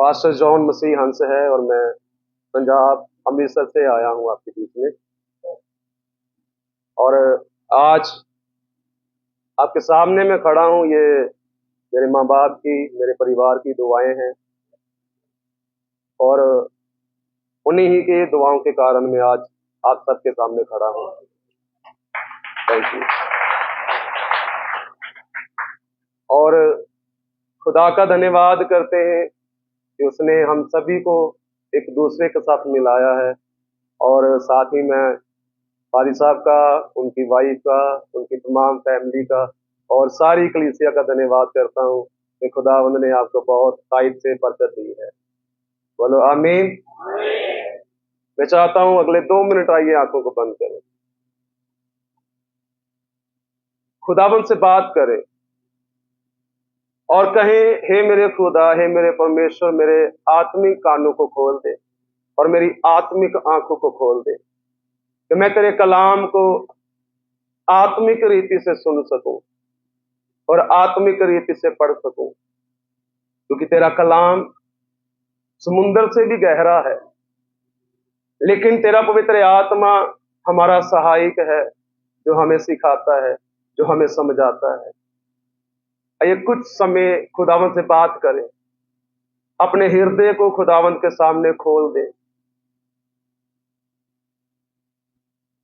Pastor John मसीह हंस है और मैं पंजाब अमृतसर से आया हूँ आपके बीच में। और आज आपके सामने मैं खड़ा हूँ, ये मेरे माँ बाप की, मेरे परिवार की दुआएं हैं और उन्हीं ही की दुआओं के कारण मैं आज आप सबके सामने खड़ा हूँ। Thank you. और खुदा का धन्यवाद करते हैं कि उसने हम सभी को एक दूसरे के साथ मिलाया है। और साथ ही मैं फारी साहब का, उनकी वाइफ का, उनकी तमाम फैमिली का और सारी कलीसिया का धन्यवाद करता हूँ कि खुदावंद ने आपको बहुत ताइद से बरकत दी है। बोलो आमीन। मैं चाहता हूँ अगले 2 मिनट आइए आंखों को बंद करें, खुदावंद से बात करें और कहें, हे मेरे खुदा, हे मेरे परमेश्वर, मेरे आत्मिक कानों को खोल दे और मेरी आत्मिक आंखों को खोल दे कि मैं तेरे कलाम को आत्मिक रीति से सुन सकूं और आत्मिक रीति से पढ़ सकूं, क्योंकि तेरा कलाम समुंदर से भी गहरा है, लेकिन तेरा पवित्र आत्मा हमारा सहायक है, जो हमें सिखाता है, जो हमें समझाता है। आइए कुछ समय खुदावंद से बात करें, अपने हृदय को खुदावंद के सामने खोल दे।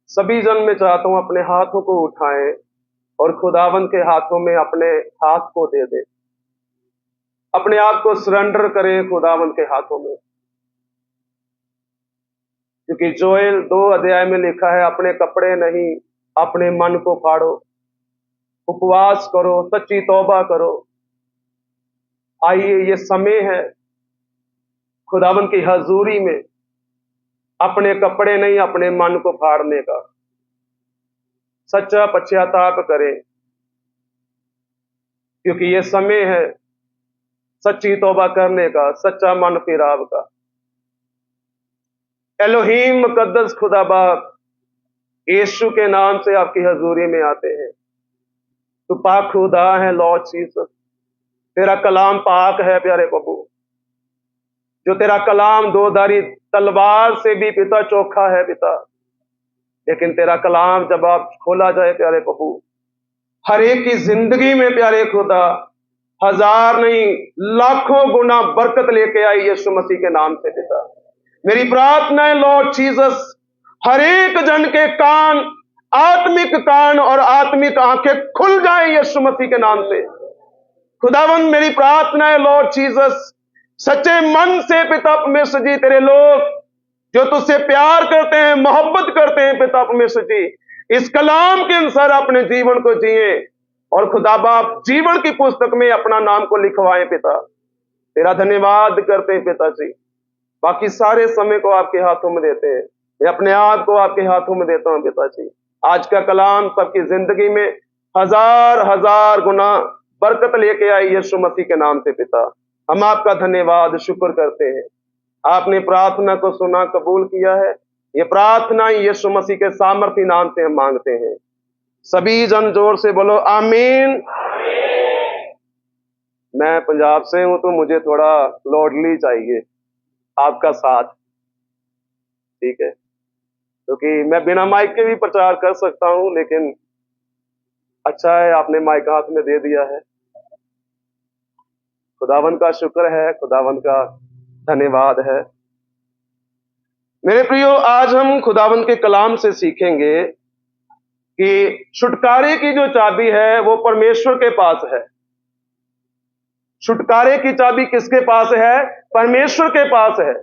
सभी जन मैं चाहता हूं अपने हाथों को उठाएं और खुदावंद के हाथों में अपने हाथ को दे दे, अपने आप को सरेंडर करें खुदावंद के हाथों में। क्योंकि जोएल 2 अध्याय में लिखा है, अपने कपड़े नहीं अपने मन को फाड़ो, उपवास करो, सच्ची तौबा करो। आइए ये समय है खुदावंद की हजूरी में अपने कपड़े नहीं अपने मन को फाड़ने का, सच्चा पश्चाताप करें, क्योंकि ये समय है सच्ची तौबा करने का, सच्चा मन फिराव का। एलोहीम मुकद्दस खुदा बाप, यीशु के नाम से आपकी हजूरी में आते हैं। तू पाक खुदा है लॉर्ड जीसस, तेरा कलाम पाक है प्यारे प्रभु। जो तेरा कलाम 2-धारी तलवार से भी पिता चोखा है पिता, लेकिन तेरा कलाम जब आप खोला जाए प्यारे प्रभु, हर एक की जिंदगी में प्यारे खुदा 1000 नहीं लाखों गुना बरकत लेके आई यीशु मसीह के नाम से पिता। मेरी प्रार्थना है लॉर्ड जीसस, हर एक जन के कान, आत्मिक कान और आत्मिक आंखें खुल जाएं यीशु मसीह के नाम से। खुदावंद मेरी प्रार्थना है लॉर्ड जीसस, सच्चे मन से पिता परमेश्वर जी, तेरे लोग जो तुझसे प्यार करते हैं, मोहब्बत करते हैं पिता परमेश्वर जी, इस कलाम के अनुसार अपने जीवन को जिए और खुदा बाप जीवन की पुस्तक में अपना नाम को लिखवाएं पिता। तेरा धन्यवाद करते हैं पिता जी। बाकी सारे समय को आपके हाथों में देते हैं, मैं अपने आप को आपके हाथों में देता हूं पिता जी। आज का कलाम सबकी जिंदगी में 1000 गुना बरकत लेके आई यीशु मसीह के नाम से पिता। हम आपका धन्यवाद शुक्र करते हैं, आपने प्रार्थना को सुना, कबूल किया है। ये प्रार्थना यीशु मसीह के सामर्थी नाम से हम मांगते हैं। सभी जन जोर से बोलो आमीन। मैं पंजाब से हूं तो मुझे थोड़ा लॉर्डली चाहिए आपका साथ, ठीक है, क्योंकि मैं बिना माइक के भी प्रचार कर सकता हूं, लेकिन अच्छा है आपने माइक हाथ में दे दिया है। खुदावंद का शुक्र है, खुदावंद का धन्यवाद है। मेरे प्रियो, आज हम खुदावंद के कलाम से सीखेंगे कि छुटकारे की जो चाबी है वो परमेश्वर के पास है। छुटकारे की चाबी किसके पास है? परमेश्वर के पास है।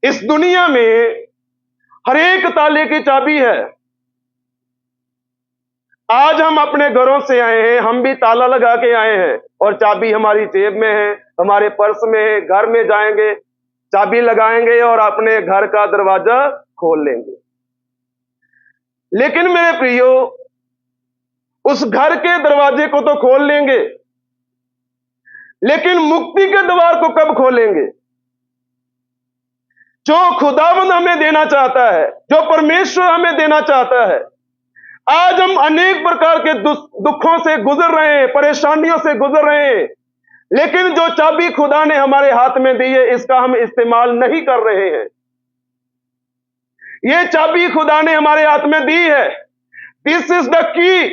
इस दुनिया में हर एक ताले की चाबी है। आज हम अपने घरों से आए हैं, हम भी ताला लगा के आए हैं और चाबी हमारी जेब में है, हमारे पर्स में है। घर में जाएंगे, चाबी लगाएंगे और अपने घर का दरवाजा खोल लेंगे। लेकिन मेरे प्रियो, उस घर के दरवाजे को तो खोल लेंगे, लेकिन मुक्ति के द्वार को कब खोलेंगे? जो खुदावंद हमें देना चाहता है, जो परमेश्वर हमें देना चाहता है। आज हम अनेक प्रकार के दुखों से गुजर रहे हैं, परेशानियों से गुजर रहे हैं, लेकिन जो चाबी खुदा ने हमारे हाथ में दी है, इसका हम इस्तेमाल नहीं कर रहे हैं। ये चाबी खुदा ने हमारे हाथ में दी है। दिस इज द की,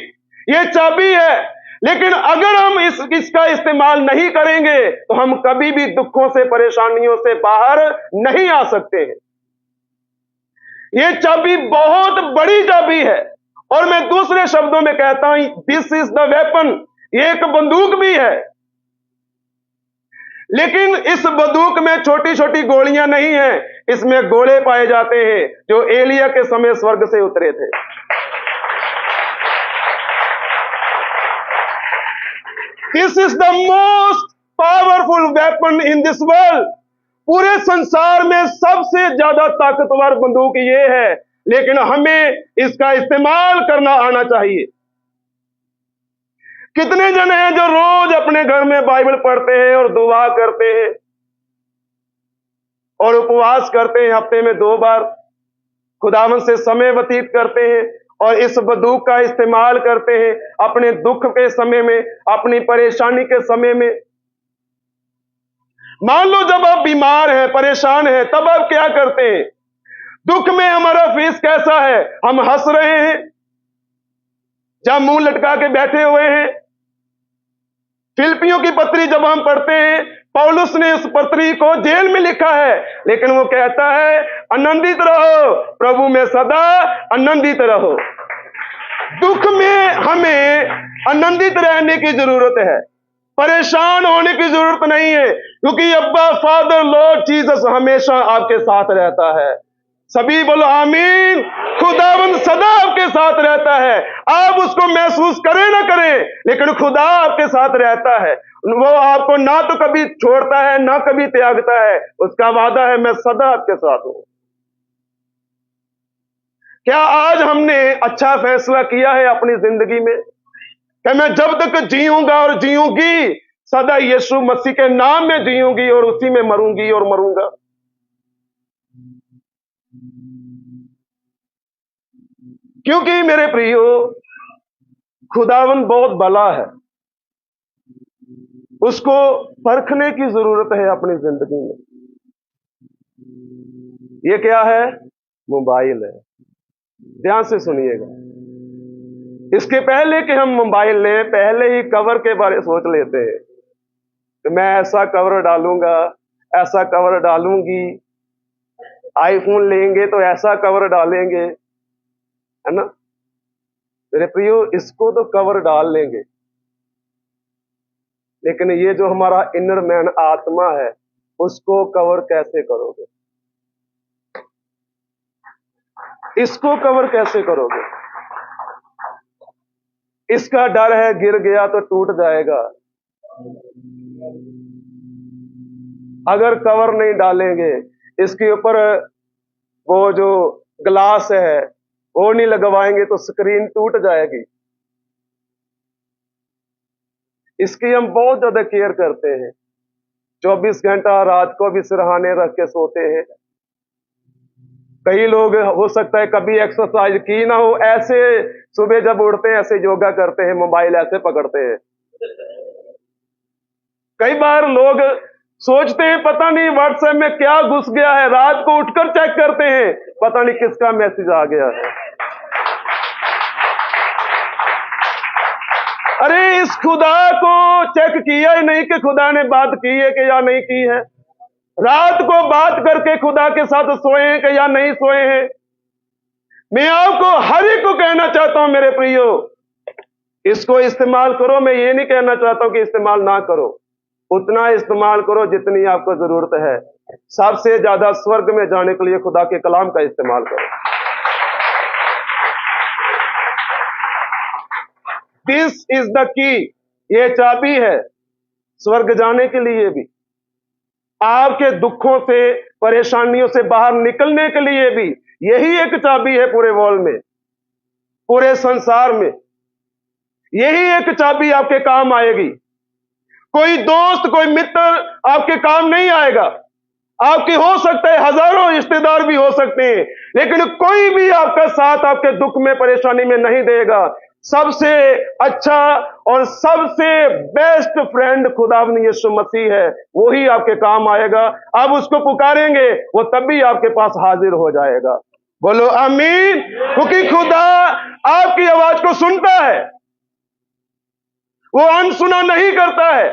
ये चाबी है। लेकिन अगर हम इसका इस्तेमाल नहीं करेंगे तो हम कभी भी दुखों से, परेशानियों से बाहर नहीं आ सकते हैं। ये चाबी बहुत बड़ी चाबी है। और मैं दूसरे शब्दों में कहता हूं, दिस इज द वेपन, ये एक बंदूक भी है। लेकिन इस बंदूक में छोटी छोटी गोलियां नहीं है, इसमें गोले पाए जाते हैं जो एलिया के समय स्वर्ग से उतरे थे। This is the most powerful weapon in this world. पूरे संसार में सबसे ज्यादा ताकतवर बंदूक ये है, लेकिन हमें इसका इस्तेमाल करना आना चाहिए। कितने जन हैं जो रोज अपने घर में बाइबल पढ़ते हैं और दुआ करते हैं और उपवास करते हैं, हफ्ते में 2 बार खुदावन से समय व्यतीत करते हैं और इस बंदूक का इस्तेमाल करते हैं अपने दुख के समय में, अपनी परेशानी के समय में। मान लो जब आप बीमार हैं, परेशान हैं, तब आप क्या करते हैं? दुख में हमारा फेस कैसा है? हम हंस रहे हैं, जब मुंह लटका के बैठे हुए हैं। फिलिपियों की पत्री जब हम पढ़ते हैं, पौलुस ने उस पत्री को जेल में लिखा है, लेकिन वो कहता है आनंदित रहो, प्रभु में सदा आनंदित रहो। दुख में हमें आनंदित रहने की जरूरत है, परेशान होने की जरूरत नहीं है, क्योंकि अब्बा फादर लॉर्ड जीसस हमेशा आपके साथ रहता है। सभी बोलो आमीन। खुदावंद सदा आपके साथ रहता है। आप उसको महसूस करें ना करें, लेकिन खुदा आपके साथ रहता है। वो आपको ना तो कभी छोड़ता है, ना कभी त्यागता है। उसका वादा है, मैं सदा आपके साथ हूं। क्या आज हमने अच्छा फैसला किया है अपनी जिंदगी में कि मैं जब तक जीऊंगा और जीऊंगी, सदा यीशु मसीह के नाम में जीऊंगी और उसी में मरूंगी और मरूंगा? क्योंकि मेरे प्रियो, खुदावन बहुत भला है, उसको परखने की जरूरत है अपनी जिंदगी में। ये क्या है? मोबाइल है। ध्यान से सुनिएगा। इसके पहले कि हम मोबाइल लें, पहले ही कवर के बारे सोच लेते हैं कि मैं ऐसा कवर डालूंगा, ऐसा कवर डालूंगी। आईफोन लेंगे तो ऐसा कवर डालेंगे, है ना मेरे प्रियो? इसको तो कवर डाल लेंगे, लेकिन ये जो हमारा इनर मैन आत्मा है, उसको कवर कैसे करोगे? इसको कवर कैसे करोगे? इसका डर है गिर गया तो टूट जाएगा। अगर कवर नहीं डालेंगे, इसके ऊपर वो जो ग्लास है वो नहीं लगवाएंगे तो स्क्रीन टूट जाएगी। इसकी हम बहुत ज्यादा केयर करते हैं। 24 घंटा रात को भी सिरहाने रख के सोते हैं। कई लोग हो सकता है कभी एक्सरसाइज की ना हो, ऐसे सुबह जब उठते हैं ऐसे योगा करते हैं, मोबाइल ऐसे पकड़ते हैं। कई बार लोग सोचते हैं पता नहीं व्हाट्सएप में क्या घुस गया है, रात को उठकर चेक करते हैं, पता नहीं किसका मैसेज आ गया है। अरे इस खुदा को चेक किया ही नहीं कि खुदा ने बात की है कि या नहीं की है। रात को बात करके खुदा के साथ सोए हैं कि या नहीं सोए हैं। मैं आपको हर एक को कहना चाहता हूं मेरे प्रियो, इसको इस्तेमाल करो। मैं ये नहीं कहना चाहता हूं कि इस्तेमाल ना करो, उतना इस्तेमाल करो जितनी आपको जरूरत है। सबसे ज्यादा स्वर्ग में जाने के लिए खुदा के कलाम का इस्तेमाल करो। दिस इज द की, ये चाबी है स्वर्ग जाने के लिए भी, आपके दुखों से, परेशानियों से बाहर निकलने के लिए भी। यही एक चाबी है पूरे वर्ल्ड में, पूरे संसार में। यही एक चाबी आपके काम आएगी। कोई दोस्त, कोई मित्र आपके काम नहीं आएगा। आपके हो सकता है हजारों रिश्तेदार भी हो सकते हैं, लेकिन कोई भी आपका साथ आपके दुख में, परेशानी में नहीं देगा। सबसे अच्छा और सबसे बेस्ट फ्रेंड खुदावंद यीशु मसीह है। वही आपके काम आएगा। आप उसको पुकारेंगे, वो तब भी आपके पास हाजिर हो जाएगा। बोलो आमीन। क्योंकि खुदा आपकी आवाज को सुनता है, वो अनसुना नहीं करता है।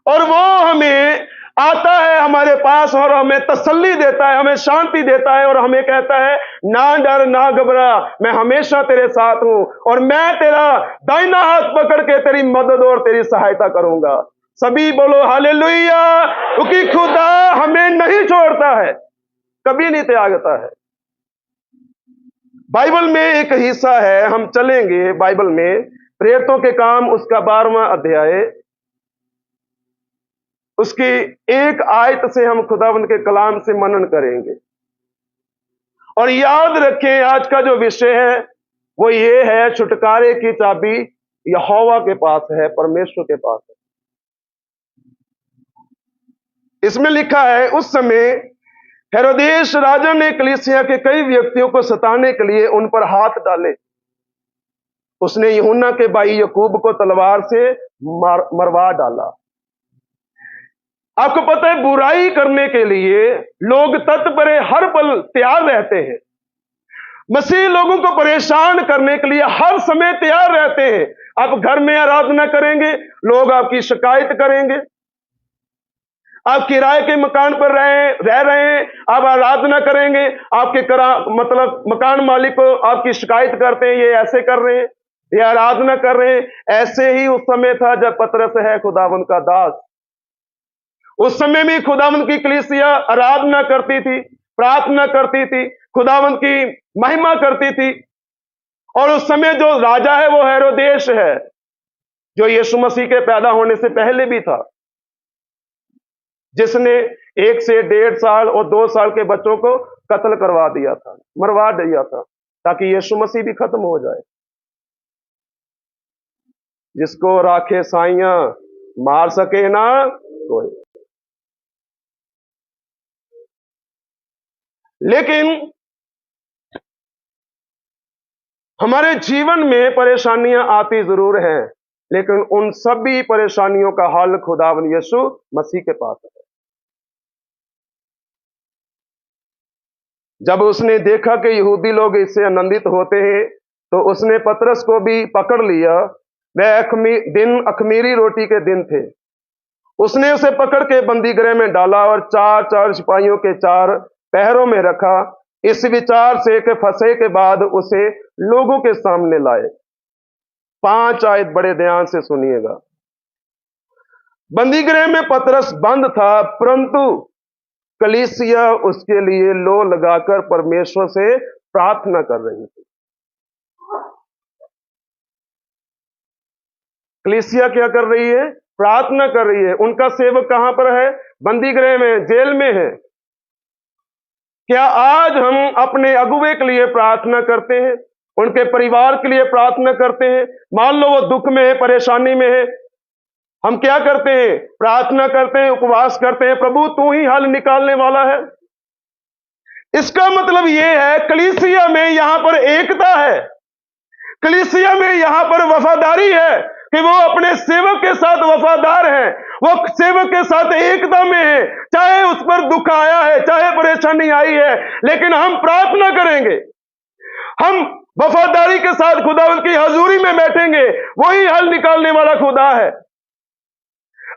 और वो हमें आता है हमारे पास और हमें तसल्ली देता है, हमें शांति देता है और हमें कहता है ना डर ना घबरा, मैं हमेशा तेरे साथ हूं और मैं तेरा दाहिना हाथ पकड़ के तेरी मदद और तेरी सहायता करूंगा। सभी बोलो हालेलुया। क्योंकि खुदा हमें नहीं छोड़ता है, कभी नहीं त्यागता है। बाइबल में एक हिस्सा है, हम चलेंगे बाइबल में, प्रेरितों के काम उसका 12वां अध्याय, उसकी एक आयत से हम खुदावंद के कलाम से मनन करेंगे। और याद रखें, आज का जो विषय है वो ये है, छुटकारे की चाबी यहोवा के पास है, परमेश्वर के पास है। इसमें लिखा है, उस समय हेरोदेस राजा ने कलीसिया के कई व्यक्तियों को सताने के लिए उन पर हाथ डाले। उसने यूहन्ना के भाई याकूब को तलवार से मरवा डाला। आपको पता है, बुराई करने के लिए लोग तत्पर हर पल तैयार रहते हैं। मसीह लोगों को परेशान करने के लिए हर समय तैयार रहते हैं। आप घर में आराधना करेंगे, लोग आपकी शिकायत करेंगे। आप किराए के मकान पर रह रहे हैं, आप आराधना करेंगे, आपके मतलब मकान मालिक को आपकी शिकायत करते हैं, ये ऐसे कर रहे हैं, ये आराधना कर रहे हैं। ऐसे ही उस समय था जब पतरस है खुदावंद का दास। उस समय भी खुदावंद की कलीसिया आराधना करती थी, प्रार्थना करती थी, खुदावंद की महिमा करती थी। और उस समय जो राजा है वो हेरोदेस है, जो यीशु मसीह के पैदा होने से पहले भी था, जिसने 1 से 1.5 साल और 2 साल के बच्चों को कत्ल करवा दिया था, मरवा दिया था, ताकि यीशु मसीह भी खत्म हो जाए। जिसको राखे साइयां मार सके ना कोई। लेकिन हमारे जीवन में परेशानियां आती जरूर हैं, लेकिन उन सभी परेशानियों का हल खुदावंद यीशु मसीह के पास है। जब उसने देखा कि यहूदी लोग इससे आनंदित होते हैं, तो उसने पतरस को भी पकड़ लिया। वह अखमीरी रोटी के दिन थे। उसने उसे पकड़ के बंदीगृह में डाला और 4 सिपाहियों के 4 पहरों में रखा। इस विचार से कि फंसे के बाद उसे लोगों के सामने लाए। 5 आयत बड़े ध्यान से सुनिएगा। बंदीगृह में पतरस बंद था, परंतु कलीसिया उसके लिए लो लगाकर परमेश्वर से प्रार्थना कर रही थी। कलीसिया क्या कर रही है? प्रार्थना कर रही है। उनका सेवक कहां पर है? बंदीगृह में, जेल में है। क्या आज हम अपने अगुवे के लिए प्रार्थना करते हैं? उनके परिवार के लिए प्रार्थना करते हैं? मान लो वो दुख में है, परेशानी में है, हम क्या करते हैं? प्रार्थना करते हैं, उपवास करते हैं, प्रभु तू ही हल निकालने वाला है। इसका मतलब यह है कलीसिया में यहां पर एकता है, कलीसिया में यहां पर वफादारी है कि वो अपने सेवक के साथ वफादार है, वो सेवक के साथ एकता में है। चाहे उस पर दुख आया है, चाहे परेशानी आई है, लेकिन हम प्रार्थना करेंगे, हम वफादारी के साथ खुदावंद की हजूरी में बैठेंगे। वही हल निकालने वाला खुदा है।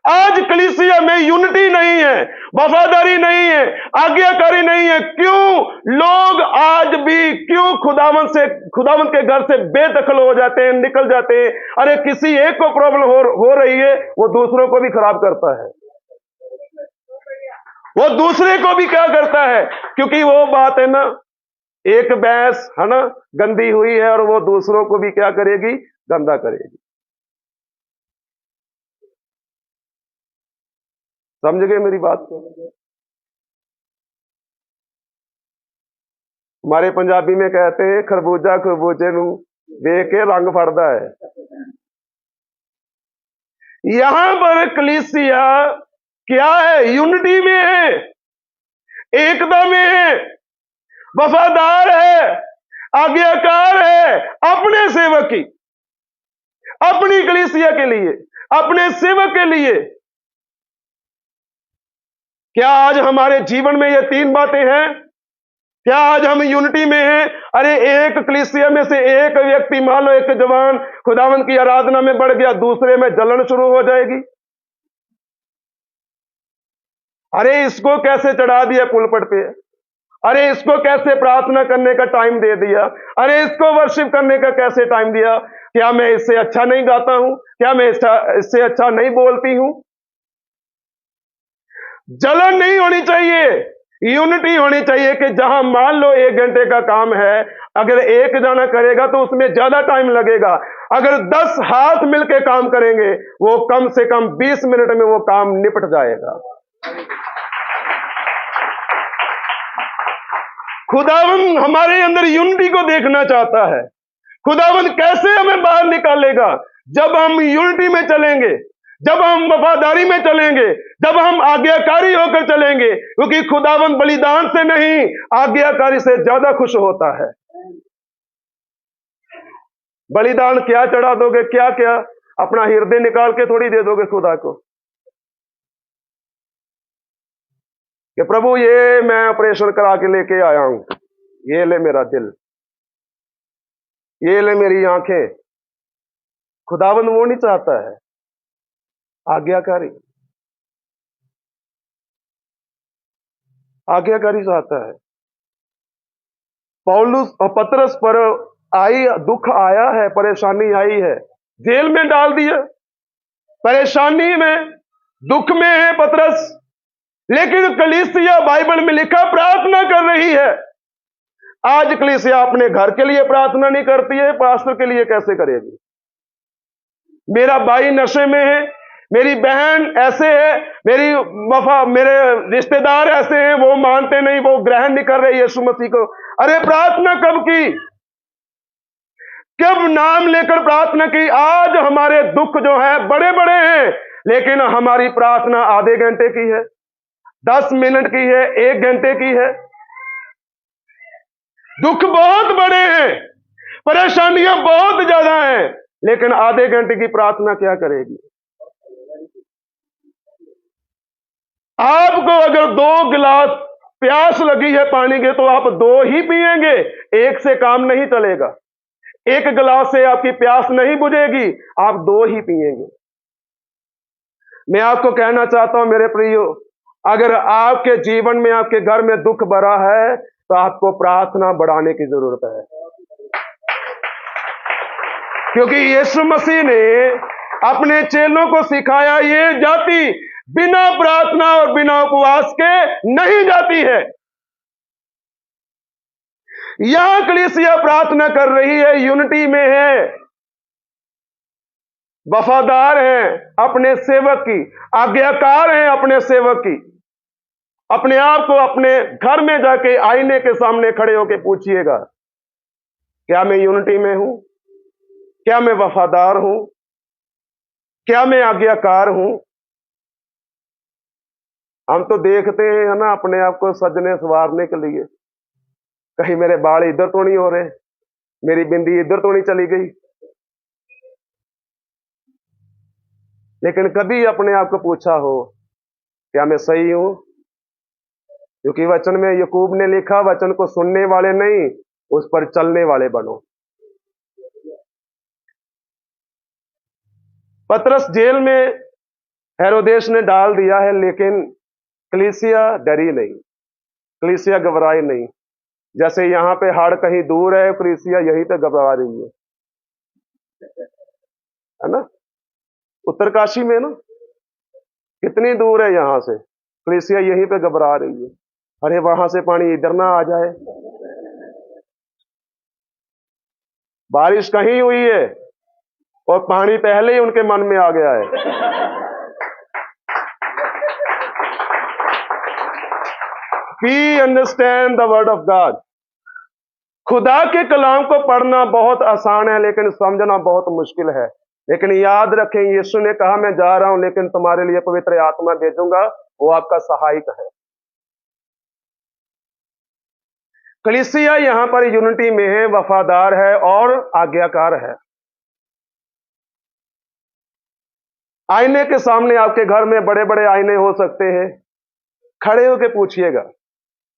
आज कलीसिया में यूनिटी नहीं है, वफादारी नहीं है, आज्ञाकारी नहीं है। क्यों लोग आज भी क्यों खुदावंद के घर से बेदखल हो जाते हैं, निकल जाते हैं? अरे किसी एक को प्रॉब्लम हो रही है, वो दूसरों को भी खराब करता है, वो दूसरे को भी क्या करता है? क्योंकि वो बात है ना, एक भैंस है ना गंदी हुई है और वो दूसरों को भी क्या करेगी? गंदा करेगी। समझ गए मेरी बात को? हमारे पंजाबी में कहते हैं खरबूजा खरबूजे नू देख के रंग फड़दा है। यहां पर कलीसिया क्या है? यूनिटी में है, एकता में है, वफादार है, आज्ञाकार है अपने सेवक की, अपनी कलीसिया के लिए, अपने सेवक के लिए। क्या आज हमारे जीवन में ये तीन बातें हैं? क्या आज हम यूनिटी में हैं? अरे एक कलीसिया में से एक व्यक्ति, मान लो एक जवान खुदावंद की आराधना में बढ़ गया, दूसरे में जलन शुरू हो जाएगी। अरे इसको कैसे चढ़ा दिया पुलपट पे, अरे इसको कैसे प्रार्थना करने का टाइम दे दिया, अरे इसको वर्शिप करने का कैसे टाइम दिया। क्या मैं इससे अच्छा नहीं गाता हूं? क्या मैं इससे अच्छा नहीं बोलती हूं? जलन नहीं होनी चाहिए, यूनिटी होनी चाहिए कि जहां मान लो 1 घंटे का काम है, अगर एक जना करेगा तो उसमें ज्यादा टाइम लगेगा। अगर 10 हाथ मिलके काम करेंगे, वो कम से कम 20 मिनट में वो काम निपट जाएगा। खुदावंद हमारे अंदर यूनिटी को देखना चाहता है। खुदावंद कैसे हमें बाहर निकालेगा? जब हम यूनिटी में चलेंगे, जब हम वफादारी में चलेंगे, जब हम आज्ञाकारी होकर चलेंगे, क्योंकि खुदावंद बलिदान से नहीं, आज्ञाकारी से ज्यादा खुश होता है। बलिदान क्या चढ़ा दोगे? क्या क्या अपना हृदय निकाल के थोड़ी दे दोगे खुदा को कि प्रभु ये मैं ऑपरेशन करा के लेके आया हूं, ये ले मेरा दिल, ये ले मेरी आंखें। खुदावंद वो नहीं चाहता है, आज्ञाकारी, आज्ञाकारी चाहता है। पौलुस और पतरस पर दुख आया है, परेशानी आई है, जेल में डाल दिया, परेशानी में, दुख में है पतरस, लेकिन कलीसिया बाइबल में लिखा प्रार्थना कर रही है। आज कलीसिया अपने घर के लिए प्रार्थना नहीं करती है, पास्टर के लिए कैसे करेगी? मेरा भाई नशे में है, मेरी बहन ऐसे है, मेरे रिश्तेदार ऐसे हैं, वो मानते नहीं, वो ग्रहण नहीं कर रहे यीशु मसीह को। अरे प्रार्थना कब की? कब नाम लेकर प्रार्थना की? आज हमारे दुख जो है बड़े बड़े हैं, लेकिन हमारी प्रार्थना आधे घंटे की है, 10 मिनट की है, 1 घंटे की है। दुख बहुत बड़े हैं, परेशानियां बहुत ज्यादा हैं, लेकिन आधे घंटे की प्रार्थना क्या करेगी? आपको अगर 2 गिलास प्यास लगी है पानी के, तो आप 2 ही पिएंगे, एक से काम नहीं चलेगा। 1 गिलास से आपकी प्यास नहीं बुझेगी, आप 2 ही पिएंगे। मैं आपको कहना चाहता हूं मेरे प्रियो, अगर आपके जीवन में, आपके घर में दुख भरा है, तो आपको प्रार्थना बढ़ाने की जरूरत है, क्योंकि यीशु मसीह ने अपने चेलों को सिखाया, ये जाति बिना प्रार्थना और बिना उपवास के नहीं जाती है। यहां कलीसिया प्रार्थना कर रही है, यूनिटी में है, वफादार है अपने सेवक की, आज्ञाकार है अपने सेवक की। अपने आप को अपने घर में जाके आईने के सामने खड़े होकर पूछिएगा, क्या मैं यूनिटी में हूं? क्या मैं वफादार हूं? क्या मैं आज्ञाकार हूं? हम तो देखते हैं ना अपने आप को सजने संवारने के लिए, कहीं मेरे बाल इधर तो नहीं हो रहे, मेरी बिंदी इधर तो नहीं चली गई, लेकिन कभी अपने आप को पूछा हो क्या मैं सही हूं? क्योंकि वचन में याकूब ने लिखा, वचन को सुनने वाले नहीं, उस पर चलने वाले बनो। पतरस जेल में हेरोदेस ने डाल दिया है, लेकिन कलीसिया डरी नहीं, कलीसिया घबराई नहीं। जैसे यहां पे हाड़ कहीं दूर है, कलीसिया यहीं पे घबरा रही है ना? उत्तरकाशी में ना, कितनी दूर है यहां से, कलीसिया यहीं पे घबरा रही है। अरे वहां से पानी इधर ना आ जाए। बारिश कहीं हुई है और पानी पहले ही उनके मन में आ गया है। We understand the word of God। खुदा के कलाम को पढ़ना बहुत आसान है, लेकिन समझना बहुत मुश्किल है। लेकिन याद रखें, यीशु ने कहा मैं जा रहा हूं, लेकिन तुम्हारे लिए पवित्र आत्मा भेजूंगा, वो आपका सहायक है। कलीसिया यहां पर यूनिटी में है, वफादार है और आज्ञाकार है। आईने के सामने आपके घर में बड़े बड़े आईने हो सकते हैं, खड़े होकर पूछिएगा,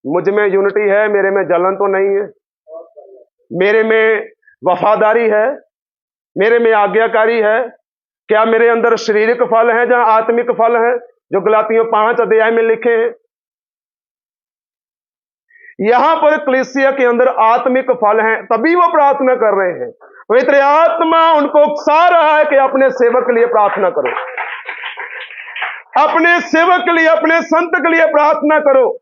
मुझ में यूनिटी है, मेरे में जलन तो नहीं है, मेरे में वफादारी है, मेरे में आज्ञाकारी है, क्या मेरे अंदर शारीरिक फल है जहां आत्मिक फल है जो गलातियों 5 अध्याय में लिखे हैं। यहां पर कलीसिया के अंदर आत्मिक फल हैं, तभी वो प्रार्थना कर रहे हैं। पवित्र आत्मा उनको उकसा रहा है कि अपने सेवक के लिए प्रार्थना करो, अपने सेवक के लिए, अपने संत के लिए प्रार्थना करो,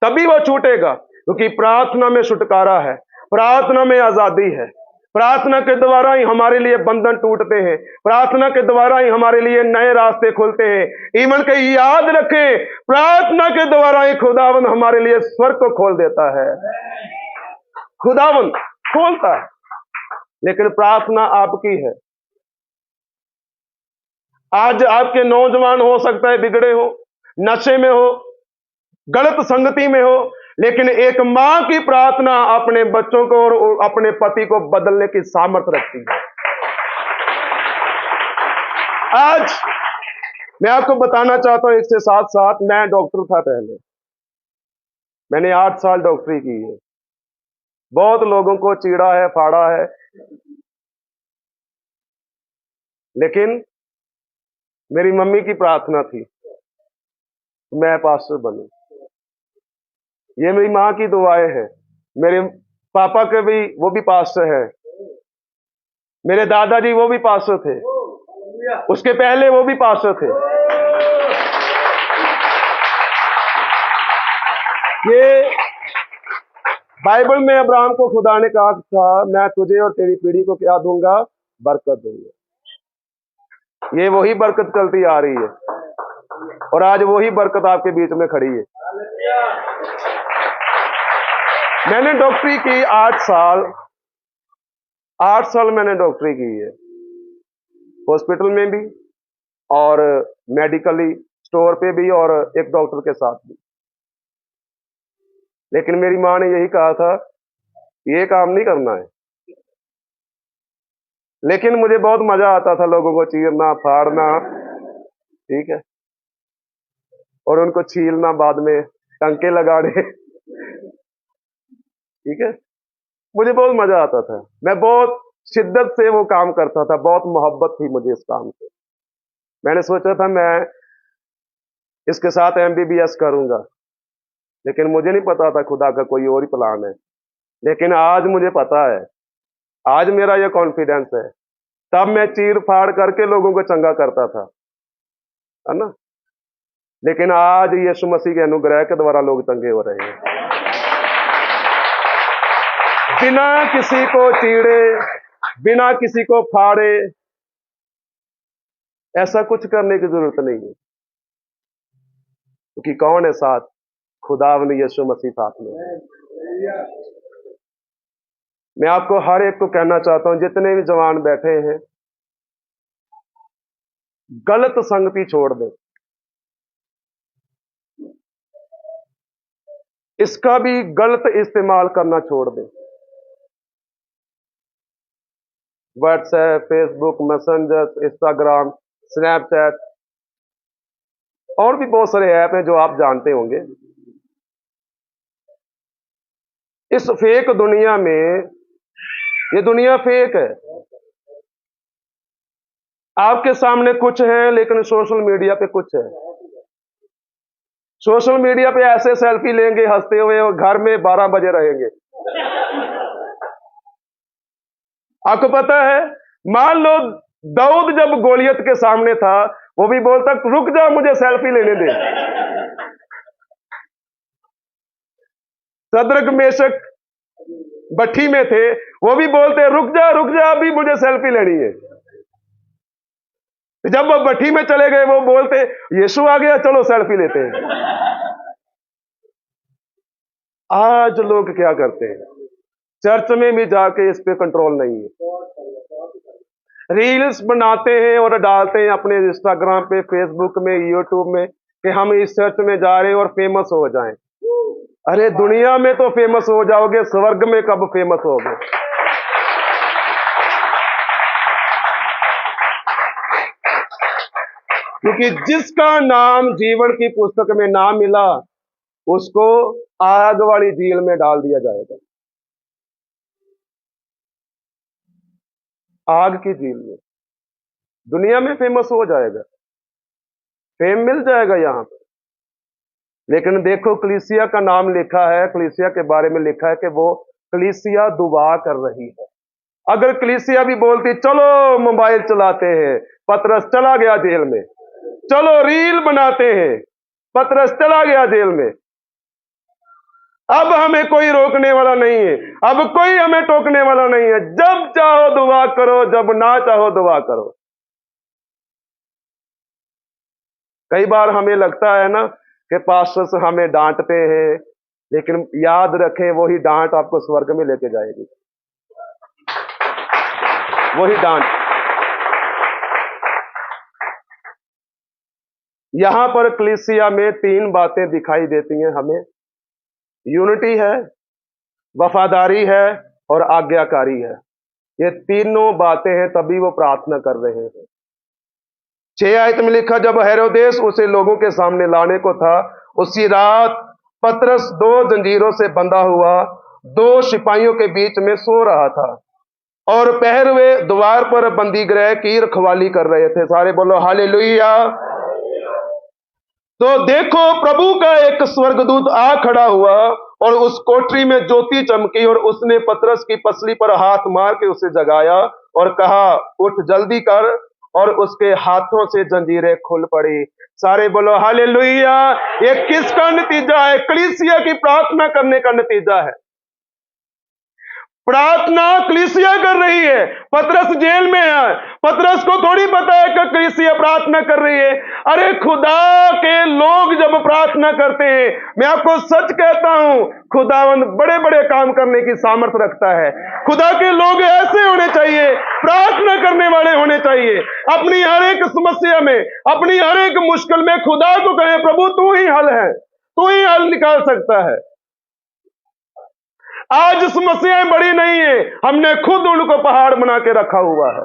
तभी वो छूटेगा। क्योंकि प्रार्थना में छुटकारा है, प्रार्थना में आजादी है, प्रार्थना के द्वारा ही हमारे लिए बंधन टूटते हैं, प्रार्थना के द्वारा ही हमारे लिए नए रास्ते खुलते हैं। इवन के याद रखें, प्रार्थना के द्वारा ही खुदावंद हमारे लिए स्वर्ग को खोल देता है, खुदावंद खोलता है। लेकिन प्रार्थना आपकी है। आज आपके नौजवान हो सकता है बिगड़े हो, नशे में हो, गलत संगति में हो, लेकिन एक मां की प्रार्थना अपने बच्चों को और अपने पति को बदलने की सामर्थ्य रखती है। आज मैं आपको बताना चाहता हूं, इसके साथ साथ मैं डॉक्टर था पहले, मैंने 8 साल डॉक्टरी की है, बहुत लोगों को चीड़ा है, फाड़ा है, लेकिन मेरी मम्मी की प्रार्थना थी मैं पास्टर बनूं। ये मेरी मां की दुआएं हैं। मेरे पापा के भी, वो भी पास्टर है, मेरे दादाजी वो भी पास्टर थे, उसके पहले वो भी पास्टर थे। ये बाइबल में अब्राहम को खुदा ने कहा था, मैं तुझे और तेरी पीढ़ी को क्या दूंगा? बरकत दूंगा। ये वही बरकत चलती आ रही है और आज वही बरकत आपके बीच में खड़ी है। मैंने डॉक्टरी की 8 साल मैंने डॉक्टरी की है, हॉस्पिटल में भी और मेडिकली स्टोर पे भी और एक डॉक्टर के साथ भी। लेकिन मेरी मां ने यही कहा था, ये काम नहीं करना है। लेकिन मुझे बहुत मजा आता था लोगों को चीरना, फाड़ना, ठीक है, और उनको छीलना, बाद में टंके लगाने, ठीक है, मुझे बहुत मजा आता था। मैं बहुत शिद्दत से वो काम करता था, बहुत मोहब्बत थी मुझे इस काम से। मैंने सोचा था मैं इसके साथ MBBS करूंगा, लेकिन मुझे नहीं पता था खुदा का कोई और ही प्लान है। लेकिन आज मुझे पता है, आज मेरा ये कॉन्फिडेंस है। तब मैं चीर फाड़ करके लोगों को चंगा करता था, है ना, लेकिन आज यीशु मसीह के अनुग्रह के द्वारा लोग चंगे हो रहे हैं, बिना किसी को चीड़े, बिना किसी को फाड़े। ऐसा कुछ करने की जरूरत नहीं है, क्योंकि कौन है साथ? खुदावंद यीशु मसीह साथ में। मैं आपको हर एक को कहना चाहता हूं, जितने भी जवान बैठे हैं, गलत संगति छोड़ दें। इसका भी गलत इस्तेमाल करना छोड़ दें। WhatsApp, Facebook, messenger, Instagram, Snapchat और भी बहुत सारे ऐप हैं जो आप जानते होंगे। इस फेक दुनिया में, ये दुनिया फेक है। आपके सामने कुछ है, लेकिन सोशल मीडिया पे कुछ है। सोशल मीडिया पे ऐसे सेल्फी लेंगे हंसते हुए और घर में 12 बजे रहेंगे। आपको पता है, मान लो दाऊद जब गोलियत के सामने था, वो भी बोलता रुक जा, मुझे सेल्फी लेने दे। सदरक मेशक भट्टी में थे, वो भी बोलते रुक जा, अभी मुझे सेल्फी लेनी है। जब वो भट्टी में चले गए, वो बोलते यीशु आ गया, चलो सेल्फी लेते हैं। आज लोग क्या करते हैं, चर्च में भी जाके इस पे कंट्रोल नहीं है। रील्स बनाते हैं और डालते हैं अपने इंस्टाग्राम पे, फेसबुक में, यूट्यूब में कि हम इस चर्च में जा रहे हैं और फेमस हो जाएं। अरे दुनिया में तो फेमस हो जाओगे, स्वर्ग में कब फेमस होगे? क्योंकि जिसका नाम जीवन की पुस्तक में ना मिला उसको आग वाली झील में डाल दिया जाएगा, आग की झील में। दुनिया में फेमस हो जाएगा, फेम मिल जाएगा यहां पर, लेकिन देखो कलीसिया का नाम लिखा है, कलीसिया के बारे में लिखा है कि वो कलीसिया दुआ कर रही है। अगर कलीसिया भी बोलती चलो मोबाइल चलाते हैं, पतरस चला गया जेल में, चलो रील बनाते हैं, पतरस चला गया जेल में, अब हमें कोई रोकने वाला नहीं है, अब कोई हमें टोकने वाला नहीं है, जब चाहो दुआ करो, जब ना चाहो दुआ करो। कई बार हमें लगता है ना कि पास्टर्स हमें डांटते हैं, लेकिन याद रखें वही डांट आपको स्वर्ग में लेके जाएगी, वही डांट। यहां पर कलीसिया में 3 बातें दिखाई देती हैं हमें, यूनिटी है, वफादारी है और आज्ञाकारी है। ये तीनों बातें हैं, तभी वो प्रार्थना कर रहे हैं। 6 आयत में लिखा, जब हेरोदेस उसे लोगों के सामने लाने को था, उसी रात पतरस 2 जंजीरों से बंधा हुआ 2 सिपाहियों के बीच में सो रहा था और पहरवे द्वार पर बंदी गृह की रखवाली कर रहे थे। सारे बोलो हालेलुया। तो देखो प्रभु का एक स्वर्गदूत आ खड़ा हुआ और उस कोठरी में ज्योति चमकी और उसने पतरस की पसली पर हाथ मार के उसे जगाया और कहा, उठ जल्दी कर, और उसके हाथों से जंजीरें खुल पड़ी। सारे बोलो हालेलुया। ये किसका नतीजा है? कलीसिया की प्रार्थना करने का नतीजा है। प्रार्थना कलीसिया कर रही है, पतरस जेल में है, पतरस को थोड़ी पता है कि कलीसिया प्रार्थना कर रही है। अरे खुदा के लोग जब प्रार्थना करते हैं, मैं आपको सच कहता हूं, खुदावंद बड़े बड़े काम करने की सामर्थ्य रखता है। खुदा के लोग ऐसे होने चाहिए, प्रार्थना करने वाले होने चाहिए। अपनी हर एक समस्या में, अपनी हर एक मुश्किल में खुदा को कहें, प्रभु तू ही हल है, तू ही हल निकाल सकता है। आज समस्याएं बड़ी नहीं है, हमने खुद उनको पहाड़ बना के रखा हुआ है।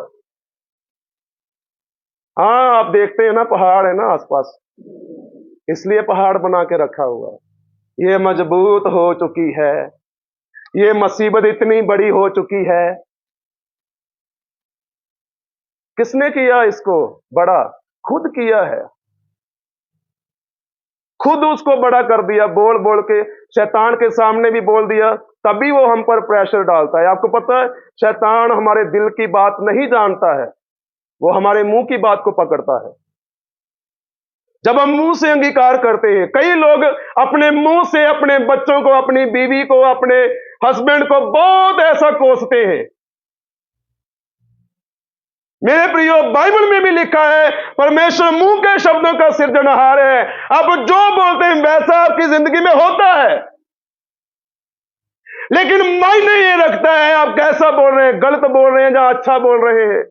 हाँ, आप देखते हैं ना, पहाड़ है ना आसपास, इसलिए पहाड़ बना के रखा हुआ है। ये मजबूत हो चुकी है, ये मुसीबत इतनी बड़ी हो चुकी है। किसने किया इसको बड़ा? खुद किया है, खुद उसको बड़ा कर दिया, बोल बोल के। शैतान के सामने भी बोल दिया, तभी वो हम पर प्रेशर डालता है। आपको पता है, शैतान हमारे दिल की बात नहीं जानता है, वो हमारे मुंह की बात को पकड़ता है। जब हम मुंह से अंगीकार करते हैं, कई लोग अपने मुंह से अपने बच्चों को, अपनी बीवी को, अपने हस्बैंड को बहुत ऐसा कोसते हैं। मेरे प्रियो, बाइबल में भी लिखा है, परमेश्वर मुंह के शब्दों का सृजनहार है। अब जो बोलते हैं वैसा आपकी जिंदगी में होता है, लेकिन मायने ये रखता है आप कैसा बोल रहे हैं, गलत बोल रहे हैं या अच्छा बोल रहे हैं।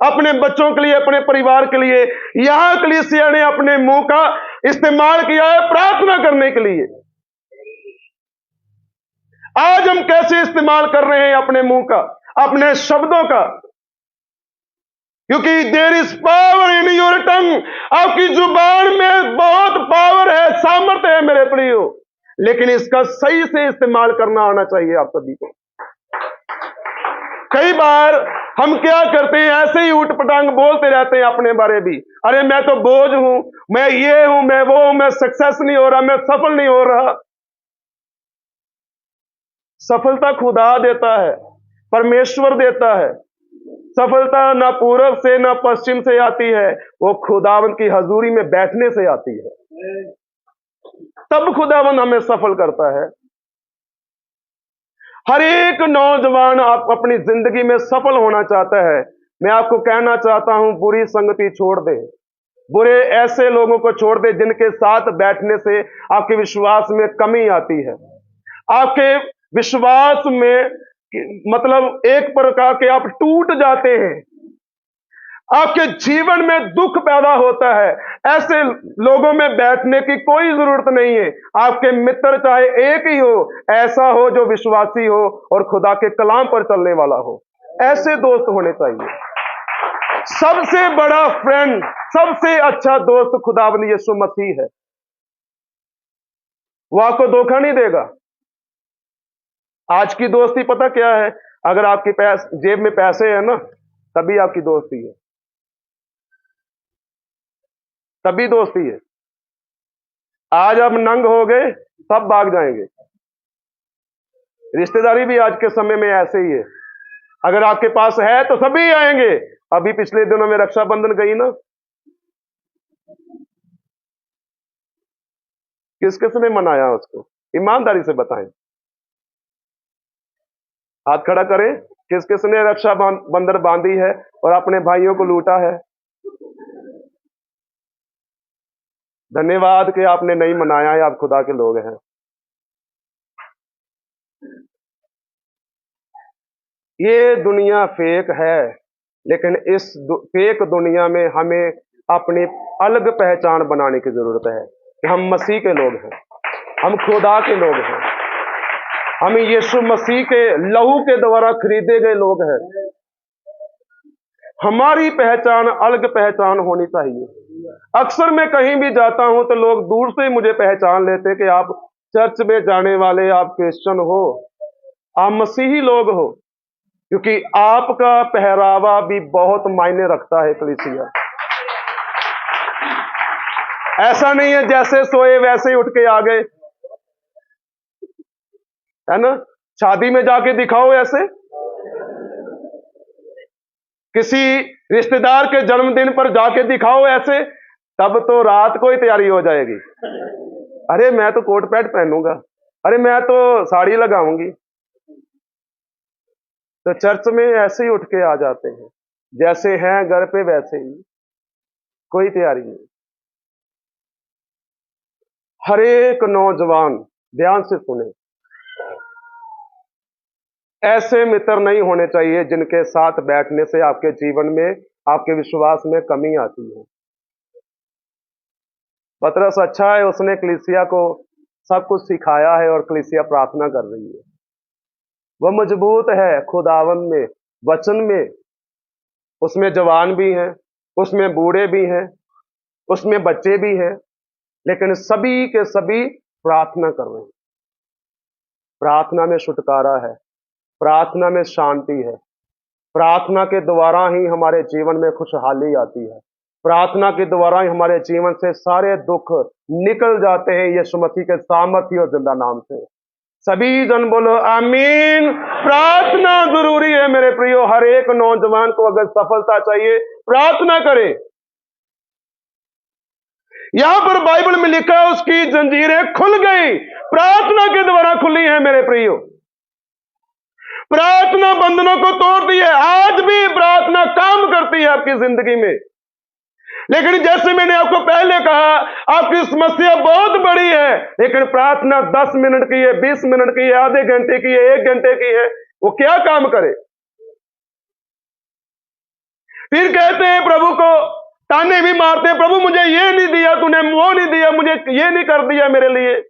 अपने बच्चों के लिए, अपने परिवार के लिए, यहां कलीसिया ने अपने मुंह का इस्तेमाल किया है प्रार्थना करने के लिए। आज हम कैसे इस्तेमाल कर रहे हैं अपने मुंह का, अपने शब्दों का? क्योंकि there is power in your tongue. आपकी जुबान में बहुत पावर है, सामर्थ्य है मेरे प्रियो, लेकिन इसका सही से इस्तेमाल करना आना चाहिए आप सभी को। कई बार हम क्या करते हैं, ऐसे ही उठपटांग बोलते रहते हैं अपने बारे भी। अरे मैं तो बोझ हूं, मैं ये हूं, मैं वो हूं, मैं सक्सेस नहीं हो रहा, मैं सफल नहीं हो रहा। सफलता खुदा देता है, परमेश्वर देता है। सफलता ना पूरब से ना पश्चिम से आती है, वो खुदावंद की हजूरी में बैठने से आती है। तब खुदावंद हमें सफल करता है। हर एक नौजवान आप अपनी जिंदगी में सफल होना चाहता है। मैं आपको कहना चाहता हूं, बुरी संगति छोड़ दे, बुरे ऐसे लोगों को छोड़ दे जिनके साथ बैठने से आपके विश्वास में कमी आती है, आपके विश्वास में मतलब एक प्रकार के आप टूट जाते हैं। आपके जीवन में दुख पैदा होता है, ऐसे लोगों में बैठने की कोई जरूरत नहीं है। आपके मित्र चाहे एक ही हो, ऐसा हो जो विश्वासी हो और खुदा के कलाम पर चलने वाला हो। ऐसे दोस्त होने चाहिए। सबसे बड़ा फ्रेंड, सबसे अच्छा दोस्त खुदावंद यीशु मसीह है। वो आपको धोखा नहीं देगा। आज की दोस्ती पता क्या है? अगर आपकी जेब में पैसे है ना, तभी आपकी दोस्ती है, तभी दोस्ती है। आज आप नंग हो गए, सब भाग जाएंगे। रिश्तेदारी भी आज के समय में ऐसे ही है। अगर आपके पास है तो सभी आएंगे। अभी पिछले दिनों में रक्षाबंधन गई ना, किस किसने मनाया उसको? ईमानदारी से बताएं, हाथ खड़ा करें। किस किसने रक्षाबंधन बांधी है और अपने भाइयों को लूटा है? धन्यवाद कि आपने नहीं मनाया है, आप खुदा के लोग हैं। ये दुनिया फेक है, लेकिन इस फेक दुनिया में हमें अपनी अलग पहचान बनाने की जरूरत है कि हम मसीह के लोग हैं, हम खुदा के लोग हैं, हम यीशु मसीह के लहू के द्वारा खरीदे गए लोग हैं। हमारी पहचान अलग पहचान होनी चाहिए। अक्सर मैं कहीं भी जाता हूं तो लोग दूर से मुझे पहचान लेते कि आप चर्च में जाने वाले, आप क्रिश्चियन हो, आप मसीही लोग हो, क्योंकि आपका पहरावा भी बहुत मायने रखता है कलीसिया। ऐसा नहीं है जैसे सोए वैसे ही उठ के आ गए, है ना? शादी में जाके दिखाओ ऐसे, किसी रिश्तेदार के जन्मदिन पर जाके दिखाओ ऐसे, तब तो रात को ही तैयारी हो जाएगी। अरे मैं तो कोट पैंट पहनूंगा, अरे मैं तो साड़ी लगाऊंगी। तो चर्च में ऐसे ही उठ के आ जाते हैं, जैसे हैं घर पे वैसे ही, कोई तैयारी नहीं। हर एक नौजवान ध्यान से सुने, ऐसे मित्र नहीं होने चाहिए जिनके साथ बैठने से आपके जीवन में, आपके विश्वास में कमी आती है। पतरस अच्छा है, उसने कलीसिया को सब कुछ सिखाया है और कलीसिया प्रार्थना कर रही है। वह मजबूत है खुदावंद में, वचन में। उसमें जवान भी हैं, उसमें बूढ़े भी हैं, उसमें बच्चे भी हैं, लेकिन सभी के सभी प्रार्थना कर रहे हैं। प्रार्थना में छुटकारा है, प्रार्थना में शांति है, प्रार्थना के द्वारा ही हमारे जीवन में खुशहाली आती है, प्रार्थना के द्वारा ही हमारे जीवन से सारे दुख निकल जाते हैं यीशु मसीह के सामर्थ्य और जिंदा नाम से। सभी जन बोलो आमीन। प्रार्थना जरूरी है मेरे प्रियो। हर एक नौजवान को अगर सफलता चाहिए, प्रार्थना करें। यहां पर बाइबल में लिखा है उसकी जंजीरें खुल गई, प्रार्थना के द्वारा खुली है मेरे प्रियो। प्रार्थना बंधनों को तोड़ती है। आज भी प्रार्थना काम करती है आपकी जिंदगी में, लेकिन जैसे मैंने आपको पहले कहा, आपकी समस्या बहुत बड़ी है, लेकिन प्रार्थना 10 मिनट की है, 20 मिनट की है, आधे घंटे की है, 1 घंटे की है, वो क्या काम करे? फिर कहते हैं प्रभु को, ताने भी मारते हैं, प्रभु मुझे ये नहीं दिया तूने, वो नहीं दिया, मुझे ये नहीं कर दिया मेरे लिए।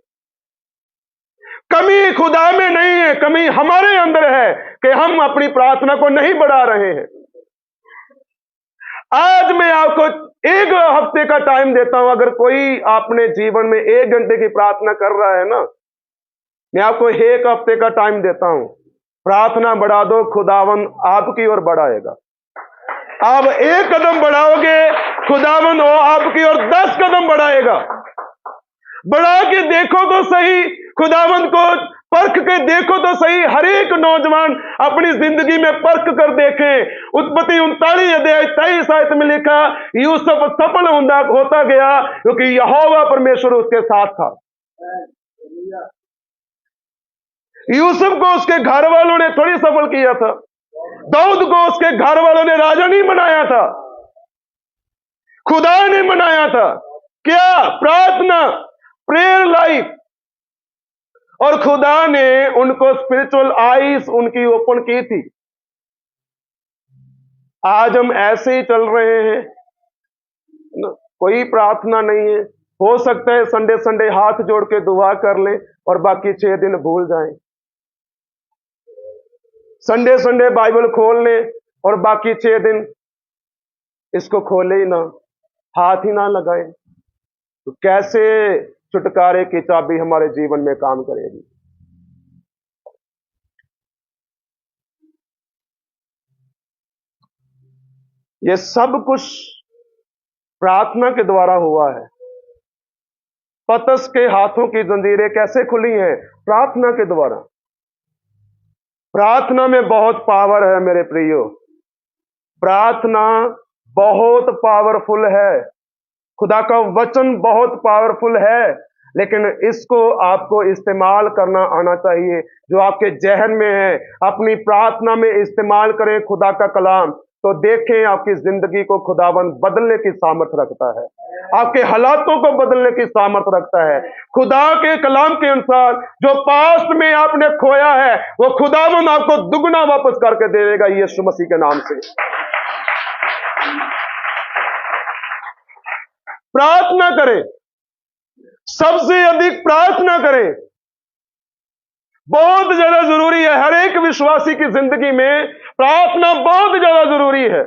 कमी खुदा में नहीं है, कमी हमारे अंदर है कि हम अपनी प्रार्थना को नहीं बढ़ा रहे हैं। आज मैं आपको 1 हफ्ते का टाइम देता हूं। अगर कोई अपने जीवन में 1 घंटे की प्रार्थना कर रहा है ना, मैं आपको 1 हफ्ते का टाइम देता हूं। प्रार्थना बढ़ा दो, खुदावन आपकी ओर बढ़ाएगा। आप 1 कदम बढ़ाओगे, खुदावन वो आपकी ओर 10 कदम बढ़ाएगा। बढ़ा के देखो तो सही, खुदावंद को परख के देखो तो सही। हर एक नौजवान अपनी जिंदगी में परख कर देखे। उत्पत्ति 39 अध्याय 23 आयत में लिखा, यूसुफ सफल होता गया क्योंकि यहोवा परमेश्वर उसके साथ था। यूसुफ को उसके घर वालों ने थोड़ी सफल किया था, दाऊद को उसके घर वालों ने राजा नहीं बनाया था, खुदा ने बनाया था। क्या? प्रार्थना, प्रेयर लाइफ। और खुदा ने उनको स्पिरिचुअल आईज उनकी ओपन की थी। आज हम ऐसे ही चल रहे हैं ना, कोई प्रार्थना नहीं है। हो सकता है संडे संडे हाथ जोड़ के दुआ कर लें और बाकी 6 दिन भूल जाएं। संडे संडे बाइबल खोल लें और बाकी 6 दिन इसको खोले ही ना, हाथ ही ना लगाएं। तो कैसे छुटकारे की चाबी हमारे जीवन में काम करेगी? ये सब कुछ प्रार्थना के द्वारा हुआ है। पतरस के हाथों की जंजीरें कैसे खुली हैं? प्रार्थना के द्वारा। प्रार्थना में बहुत पावर है मेरे प्रियो। प्रार्थना बहुत पावरफुल है। खुदा का वचन बहुत पावरफुल है, लेकिन इसको आपको इस्तेमाल करना आना चाहिए। जो आपके जहन में है, अपनी प्रार्थना में इस्तेमाल करें खुदा का कलाम, तो देखें आपकी जिंदगी को खुदावन बदलने की सामर्थ रखता है, आपके हालातों को बदलने की सामर्थ रखता है। खुदा के कलाम के अनुसार जो पास्ट में आपने खोया है, वो खुदावन आपको दुगना वापस करके देगा यीशु मसीह के नाम से। प्रार्थना करें, सबसे अधिक प्रार्थना करें। बहुत ज्यादा जरूरी है। हर एक विश्वासी की जिंदगी में प्रार्थना बहुत ज्यादा जरूरी है।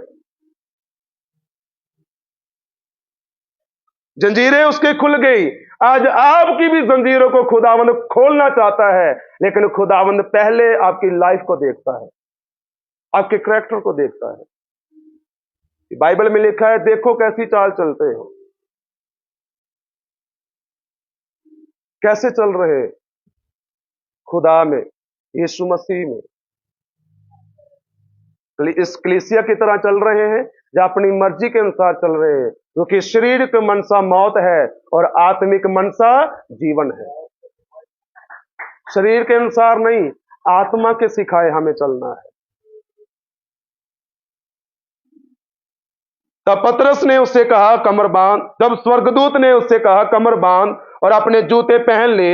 जंजीरें उसके खुल गई। आज आपकी भी जंजीरों को खुदावंद खोलना चाहता है, लेकिन खुदावंद पहले आपकी लाइफ को देखता है, आपके करैक्टर को देखता है। बाइबल में लिखा है, देखो कैसी चाल चलते हो, कैसे चल रहे खुदा में, यीशु मसीह में। इस कलीसिया की तरह चल रहे हैं या अपनी मर्जी के अनुसार चल रहे हैं? क्योंकि शरीर की मनसा मौत है और आत्मिक मनसा जीवन है। शरीर के अनुसार नहीं, आत्मा के सिखाए हमें चलना है। तब पतरस ने उससे कहा कमर बांध। जब स्वर्गदूत ने उससे कहा कमर बांध और अपने जूते पहन ले,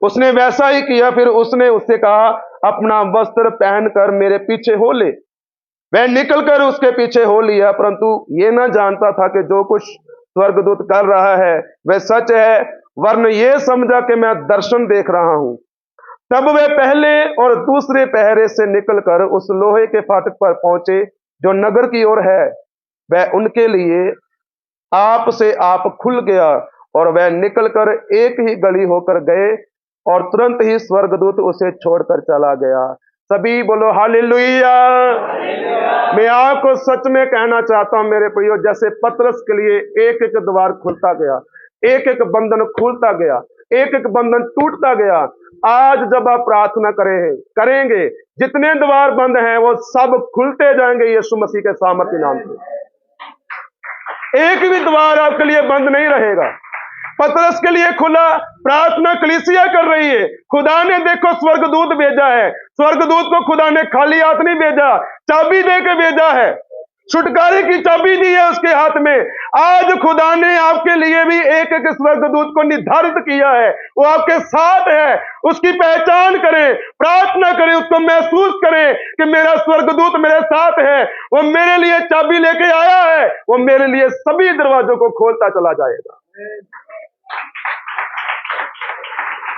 उसने वैसा ही किया। फिर उसने उससे कहा अपना वस्त्र पहनकर मेरे पीछे हो ले। वह निकलकर उसके पीछे हो लिया, परंतु ये ना जानता था कि जो कुछ स्वर्गदूत कर रहा है वह सच है, वरन ये समझा कि मैं दर्शन देख रहा हूं। तब वे पहले और दूसरे पहरे से निकलकर उस लोहे के फाटक पर पहुंचे जो नगर की ओर है। वह उनके लिए आप से आप खुल गया और वह निकलकर एक ही गली होकर गए और तुरंत ही स्वर्गदूत उसे छोड़कर चला गया। सभी बोलो हालेलुया। मैं आपको सच में कहना चाहता हूं मेरे प्रियो, जैसे पतरस के लिए एक एक द्वार खुलता गया, एक एक बंधन खुलता गया, एक एक बंधन टूटता गया, आज जब आप प्रार्थना करेंगे, जितने द्वार बंद हैं वो सब खुलते जाएंगे यीशु मसीह के सामर्थ्य के नाम से। एक भी द्वार आपके लिए बंद नहीं रहेगा। पतरस के लिए खुला, प्रार्थना कलीसिया कर रही है। खुदा ने देखो स्वर्गदूत भेजा है। स्वर्गदूत को खुदा ने खाली हाथ नहीं भेजा, चाबी दे के भेजा है। छुटकारे की चाबी दी है उसके हाथ में। आज खुदा ने आपके लिए भी एक एक स्वर्गदूत को निर्धारित किया है। वो आपके साथ है। उसकी पहचान करें, प्रार्थना करें, उसको महसूस करें कि मेरा स्वर्गदूत मेरे साथ है। वो मेरे लिए चाबी लेके आया है। वो मेरे लिए सभी दरवाजों को खोलता चला जाएगा,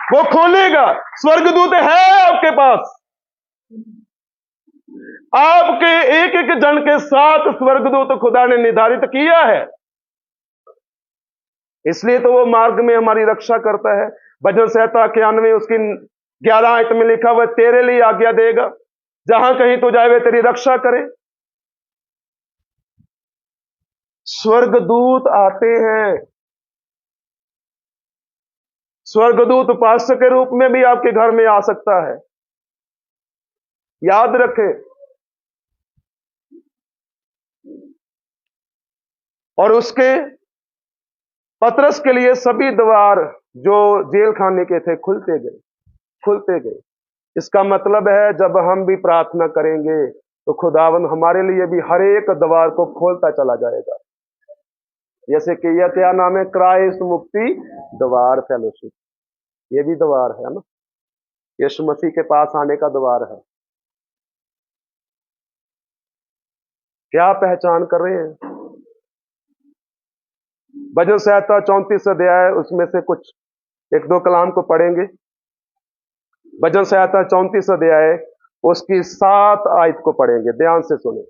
वो खोलेगा। स्वर्गदूत है आपके पास। आपके एक एक जन के साथ स्वर्गदूत खुदा ने निर्धारित किया है, इसलिए तो वो मार्ग में हमारी रक्षा करता है। भजन संहिता 91 उसकी 11 आयत में लिखा हुआ, तेरे लिए आज्ञा देगा, जहां कहीं तो जाए वे तेरी रक्षा करें। स्वर्गदूत आते हैं। स्वर्गदूत उपासक के रूप में भी आपके घर में आ सकता है, याद रखें। और उसके पतरस के लिए सभी द्वार जो जेल खाने के थे खुलते गए, खुलते गए। इसका मतलब है जब हम भी प्रार्थना करेंगे तो खुदावन हमारे लिए भी हर एक द्वार को खोलता चला जाएगा। जैसे कि यह क्या नाम है, क्राइस्ट मुक्ति द्वार फेलोशिप, ये भी द्वार है ना, यीशु मसीह के पास आने का द्वार है। क्या पहचान कर रहे हैं? भजन संहिता 34 अध्याय, उसमें से कुछ एक दो कलाम को पढ़ेंगे। भजन संहिता 34 अध्याय, उसकी 7 आयत को पढ़ेंगे। ध्यान से सुने।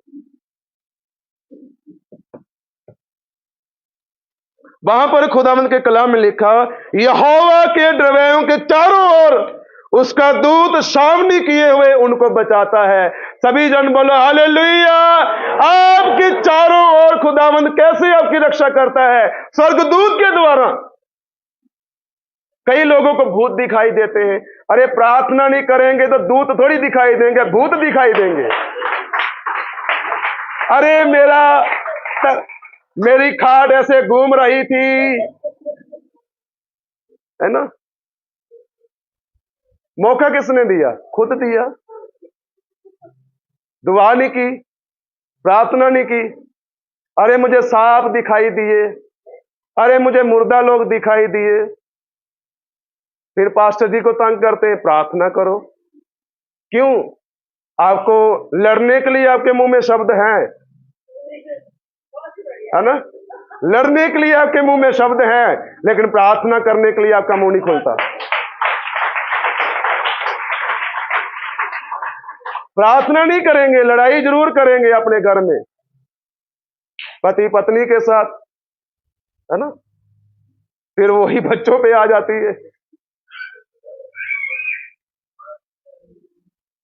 वहां पर खुदावंद के कलाम में लिखा, यहोवा के ड्रवैयों के चारों ओर उसका दूत छावनी किए हुए उनको बचाता है। सभी जन बोलो हालेलुया। आपके चारों ओर खुदावंद कैसे आपकी रक्षा करता है? स्वर्गदूत के द्वारा। कई लोगों को भूत दिखाई देते हैं। अरे प्रार्थना नहीं करेंगे तो दूत थोड़ी दिखाई देंगे, भूत दिखाई देंगे। अरे मेरी खाट ऐसे घूम रही थी, है ना? मौका किसने दिया? खुद दिया। दुआ नहीं की, प्रार्थना नहीं की। अरे मुझे सांप दिखाई दिए, अरे मुझे मुर्दा लोग दिखाई दिए। फिर पास्टर जी को तंग करते हैं, प्रार्थना करो। क्यों? आपको लड़ने के लिए आपके मुंह में शब्द हैं, है ना? लड़ने के लिए आपके मुंह में शब्द हैं, लेकिन प्रार्थना करने के लिए आपका मुंह नहीं खुलता। प्रार्थना नहीं करेंगे, लड़ाई जरूर करेंगे अपने घर में, पति पत्नी के साथ, है ना? फिर वही बच्चों पे आ जाती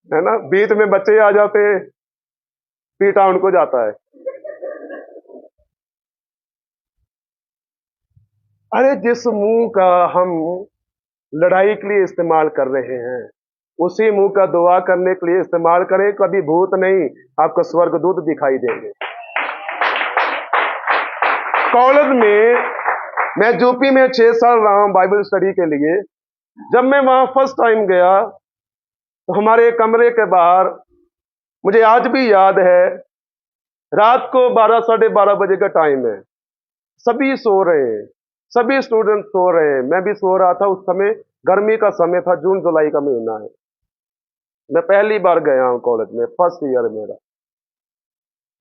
है ना? बीच में बच्चे आ जाते हैं, पीटा उनको जाता है। अरे जिस मुंह का हम लड़ाई के लिए इस्तेमाल कर रहे हैं, उसी मुंह का दुआ करने के लिए इस्तेमाल करें। कभी भूत नहीं, आपको स्वर्गदूत दिखाई देंगे। कॉलेज में मैं यूपी में 6 साल रहा हूं बाइबल स्टडी के लिए। जब मैं वहां फर्स्ट टाइम गया तो हमारे कमरे के बाहर, मुझे आज भी याद है, रात को 12 साढ़े 12 बजे का टाइम है। सभी सो रहे हैं, सभी स्टूडेंट सो रहे हैं, मैं भी सो रहा था। उस समय गर्मी का समय था, जून जुलाई का महीना है। मैं पहली बार गया हूं कॉलेज में, फर्स्ट ईयर मेरा।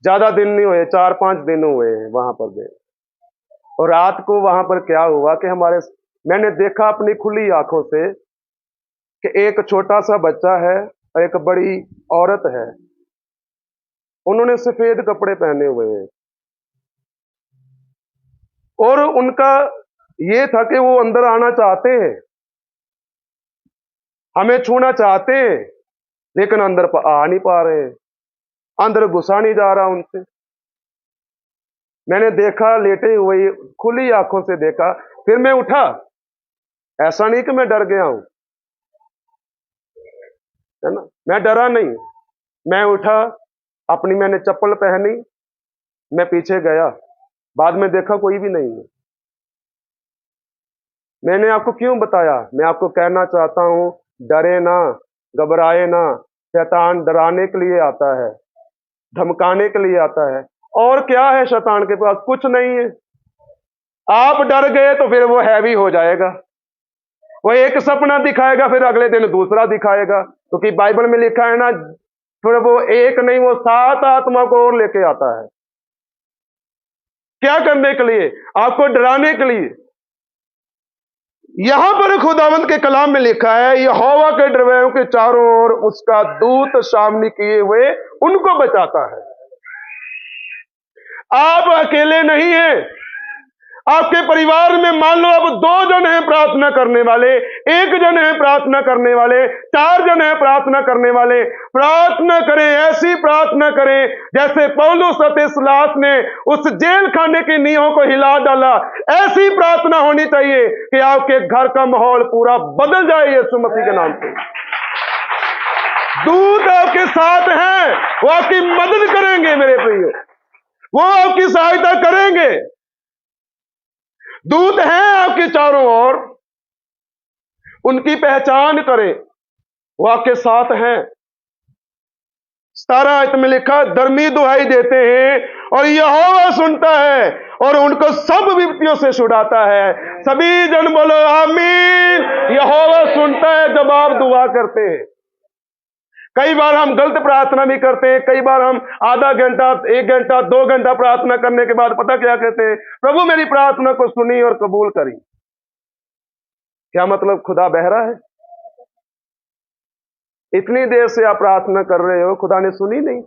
ज्यादा दिन नहीं हुए, 4-5 दिन हुए वहां पर गए। और रात को वहां पर क्या हुआ कि मैंने देखा अपनी खुली आंखों से कि एक छोटा सा बच्चा है और एक बड़ी औरत है। उन्होंने सफेद कपड़े पहने हुए हैं और उनका ये था कि वो अंदर आना चाहते हैं, हमें छूना चाहते हैं, लेकिन अंदर आ नहीं पा रहे हैं, अंदर घुसा नहीं जा रहा उनसे। मैंने देखा, लेटे हुए खुली आंखों से देखा। फिर मैं उठा, ऐसा नहीं कि मैं डर गया हूं, है ना? मैं डरा नहीं। मैं उठा, मैंने चप्पल पहनी, मैं पीछे गया। बाद में देखा कोई भी नहीं है। मैंने आपको क्यों बताया? मैं आपको कहना चाहता हूं, डरे ना, घबराए ना। शैतान डराने के लिए आता है, धमकाने के लिए आता है। और क्या है शैतान के पास? कुछ नहीं है। आप डर गए तो फिर वो हैवी हो जाएगा। वो एक सपना दिखाएगा, फिर अगले दिन दूसरा दिखाएगा, क्योंकि बाइबल में लिखा है ना, फिर वो एक नहीं, वो 7 आत्मा को और लेके आता है। क्या करने के लिए? आपको डराने के लिए। यहां पर खुदावंद के कलाम में लिखा है, यहोवा के ड्रवैयों के चारों ओर उसका दूत छावनी किए हुए उनको बचाता है। आप अकेले नहीं हैं। आपके परिवार में मान लो अब 2 जन हैं प्रार्थना करने वाले, 1 जन है प्रार्थना करने वाले, 4 जन है प्रार्थना करने वाले। प्रार्थना करें, ऐसी प्रार्थना करें जैसे पौलुस और सिलास ने उस जेल खाने की नींवों को हिला डाला। ऐसी प्रार्थना होनी चाहिए कि आपके घर का माहौल पूरा बदल जाए यीशु मसीह के नाम से। दूत आपके साथ हैं, वो आपकी मदद करेंगे मेरे प्रियो, वो आपकी सहायता करेंगे। दूत हैं आपके चारों ओर, उनकी पहचान करें, वो आपके साथ हैं। 17 आयत में लिखा, धर्मी दुहाई देते हैं और यहोवा सुनता है और उनको सब विपत्तियों से छुड़ाता है। सभी जन बोलो आमीन। यहोवा सुनता है जब आप दुआ करते हैं। कई बार हम गलत प्रार्थना भी करते हैं। कई बार हम आधा घंटा, 1 घंटा, 2 घंटा प्रार्थना करने के बाद पता क्या कहते हैं? प्रभु मेरी प्रार्थना को सुनी और कबूल करी। क्या मतलब? खुदा बहरा है? इतनी देर से आप प्रार्थना कर रहे हो, खुदा ने सुनी नहीं?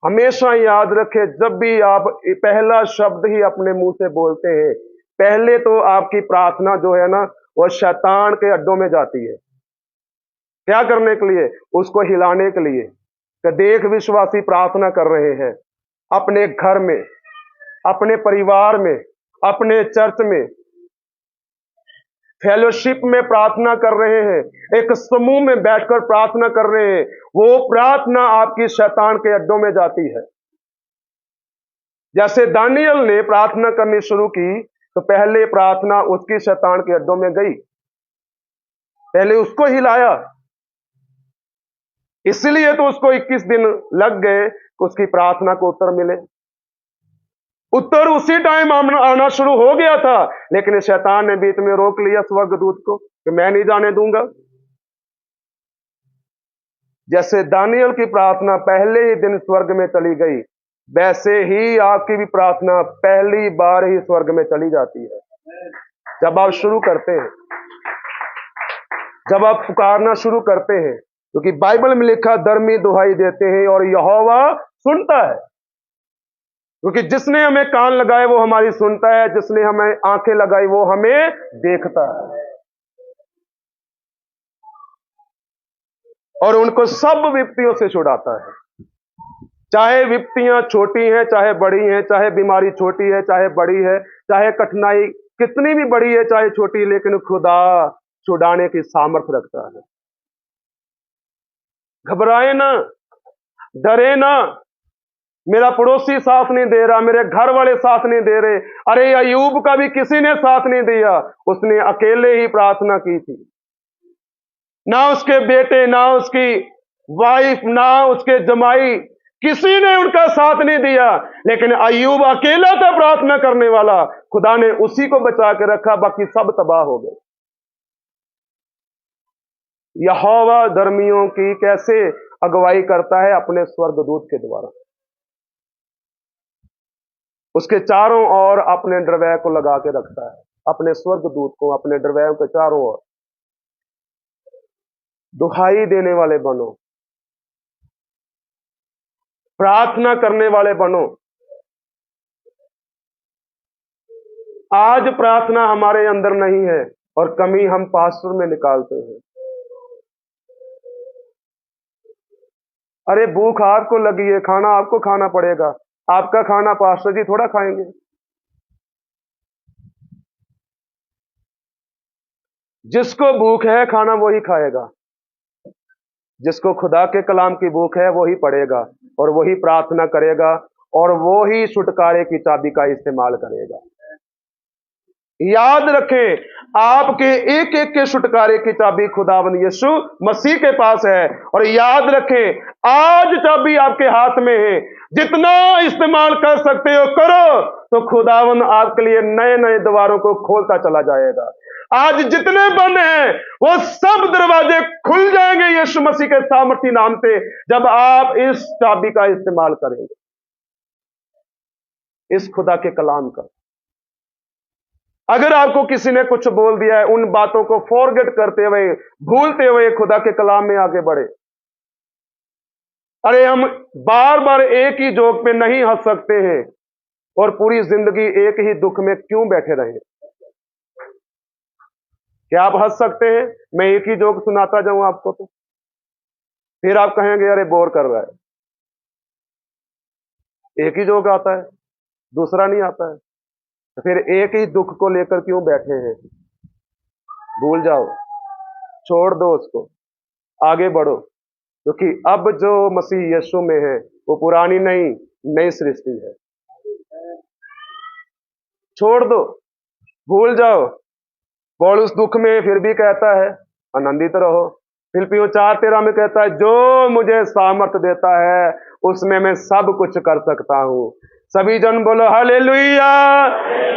हमेशा याद रखें, जब भी आप पहला शब्द ही अपने मुंह से बोलते हैं, पहले तो आपकी प्रार्थना जो है ना, वो शैतान के अड्डों में जाती है। क्या करने के लिए? उसको हिलाने के लिए कि देख विश्वासी प्रार्थना कर रहे हैं, अपने घर में, अपने परिवार में, अपने चर्च में, फेलोशिप में प्रार्थना कर रहे हैं, एक समूह में बैठकर प्रार्थना कर रहे हैं। वो प्रार्थना आपकी शैतान के अड्डों में जाती है। जैसे दानियल ने प्रार्थना करनी शुरू की, तो पहले प्रार्थना उसकी शैतान के अड्डों में गई, पहले उसको हिलाया। इसलिए तो उसको 21 दिन लग गए कि उसकी प्रार्थना को उत्तर मिले। उत्तर उसी टाइम आना शुरू हो गया था, लेकिन शैतान ने बीच में रोक लिया स्वर्गदूत को कि मैं नहीं जाने दूंगा। जैसे दानियल की प्रार्थना पहले ही दिन स्वर्ग में चली गई, वैसे ही आपकी भी प्रार्थना पहली बार ही स्वर्ग में चली जाती है। जब आप शुरू करते हैं, जब आप पुकारना शुरू करते हैं, क्योंकि बाइबल में लिखा धर्मी दुहाई देते हैं और यहोवा सुनता है। क्योंकि जिसने हमें कान लगाए वो हमारी सुनता है, जिसने हमें आंखें लगाई वो हमें देखता है, और उनको सब विपत्तियों से छुड़ाता है। चाहे विपत्तियां छोटी हैं, चाहे बड़ी हैं, चाहे बीमारी छोटी है, चाहे बड़ी है, चाहे कठिनाई कितनी भी बड़ी है, चाहे छोटी, लेकिन खुदा छुड़ाने की सामर्थ्य रखता है। घबराए ना, डरे ना। मेरा पड़ोसी साथ नहीं दे रहा, मेरे घर वाले साथ नहीं दे रहे। अरे अय्यूब का भी किसी ने साथ नहीं दिया, उसने अकेले ही प्रार्थना की थी। ना उसके बेटे, ना उसकी वाइफ, ना उसके जमाई, किसी ने उनका साथ नहीं दिया, लेकिन अय्यूब अकेला था प्रार्थना करने वाला। खुदा ने उसी को बचा के रखा, बाकी सब तबाह हो गए। यहोवा धर्मियों की कैसे अगुवाई करता है? अपने स्वर्गदूत के द्वारा। उसके चारों ओर अपने डरवैय को लगा के रखता है, अपने स्वर्गदूत को अपने डरवैयों के चारों ओर। दुहाई देने वाले बनो, प्रार्थना करने वाले बनो। आज प्रार्थना हमारे अंदर नहीं है और कमी हम पास्टर में निकालते हैं। अरे भूख आपको लगी है, खाना आपको खाना पड़ेगा, आपका खाना पास्टर जी थोड़ा खाएंगे। जिसको भूख है खाना वही खाएगा, जिसको खुदा के कलाम की भूख है वही पढ़ेगा और वही प्रार्थना करेगा और वो ही छुटकारे की चाबी का इस्तेमाल करेगा। याद रखें, आपके एक एक के छुटकारे की चाबी खुदावंद यीशु मसीह के पास है। और याद रखें, आज चाबी आपके हाथ में है, जितना इस्तेमाल कर सकते हो करो, तो खुदावंद आपके लिए नए नए द्वारों को खोलता चला जाएगा। आज जितने बंद हैं वो सब दरवाजे खुल जाएंगे यीशु मसीह के सामर्थी नाम से, जब आप इस चाबी का इस्तेमाल करेंगे, इस खुदा के कलाम का। अगर आपको किसी ने कुछ बोल दिया है, उन बातों को फॉरगेट करते हुए, भूलते हुए खुदा के कलाम में आगे बढ़े। अरे हम बार बार एक ही जोक पे नहीं हंस सकते हैं और पूरी जिंदगी एक ही दुख में क्यों बैठे रहे? क्या आप हंस सकते हैं? मैं एक ही जोक सुनाता जाऊं आपको, तो फिर आप कहेंगे अरे बोर कर रहा है। एक ही जोक आता है, दूसरा नहीं आता है, तो फिर एक ही दुख को लेकर क्यों बैठे हैं? भूल जाओ, छोड़ दो उसको, आगे बढ़ो, क्योंकि अब जो मसीह यीशु में है वो पुरानी नहीं, नई सृष्टि है। छोड़ दो, भूल जाओ। पौलुस दुख में फिर भी कहता है आनंदित रहो। फिलिप्पियों 4:13 में कहता है जो मुझे सामर्थ देता है उसमें मैं सब कुछ कर सकता हूं। सभी जन बोलो हालेलुया,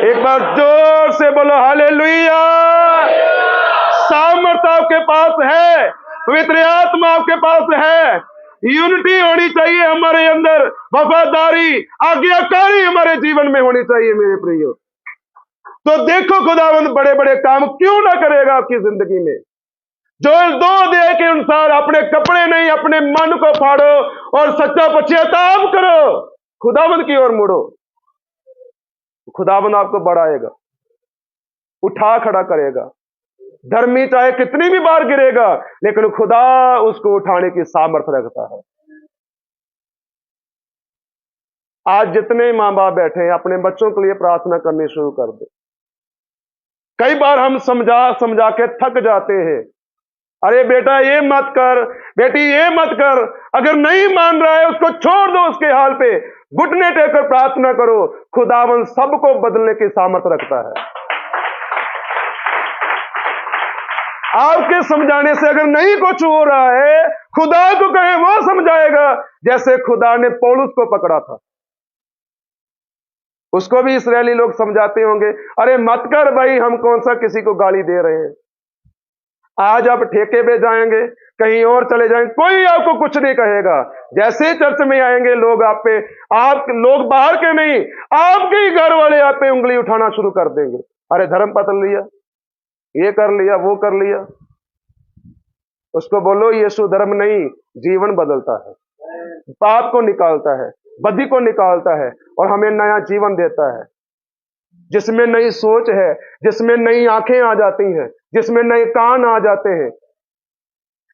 एक बार जोर से बोलो हालेलुया। सामर्थ आपके पास है, पवित्र आत्मा आपके पास है। यूनिटी होनी चाहिए हमारे अंदर, वफादारी, आज्ञाकारी हमारे जीवन में होनी चाहिए मेरे प्रियो। तो देखो खुदावंद बड़े बड़े काम क्यों ना करेगा आपकी जिंदगी में। जोएल 2 अध्याय के अनुसार अपने कपड़े नहीं अपने मन को फाड़ो और सच्चा पश्चाताप करो, खुदावंद की ओर मुड़ो। खुदावंद आपको बढ़ाएगा, उठा खड़ा करेगा। धर्मी चाहे कितनी भी बार गिरेगा, लेकिन खुदा उसको उठाने की सामर्थ्य रखता है। आज जितने मां बाप बैठे हैं, अपने बच्चों के लिए प्रार्थना करनी शुरू कर दो। कई बार हम समझा समझा के थक जाते हैं। अरे बेटा ये मत कर, बेटी ये मत कर। अगर नहीं मान रहा है उसको छोड़ दो, उसके हाल पे घुटने टेककर प्रार्थना करो। खुदावंद सबको बदलने की सामर्थ्य रखता है। आपके समझाने से अगर नहीं कुछ हो रहा है, खुदा को कहें, वो समझाएगा। जैसे खुदा ने पौलुस को पकड़ा था, उसको भी इस्राएली लोग समझाते होंगे, अरे मत कर भाई, हम कौन सा किसी को गाली दे रहे हैं। आज आप ठेके पे जाएंगे, कहीं और चले जाएंगे, कोई आपको कुछ नहीं कहेगा। जैसे चर्च में आएंगे लोग आप पे, आप लोग बाहर के नहीं, आपके ही घर वाले आप पे उंगली उठाना शुरू कर देंगे। अरे धर्म बदल लिया, ये कर लिया, वो कर लिया। उसको बोलो यीशु धर्म नहीं, जीवन बदलता है, पाप को निकालता है, बदी को निकालता है और हमें नया जीवन देता है, जिसमें नई सोच है, जिसमें नई आंखें आ जाती हैं, जिसमें नए कान आ जाते हैं,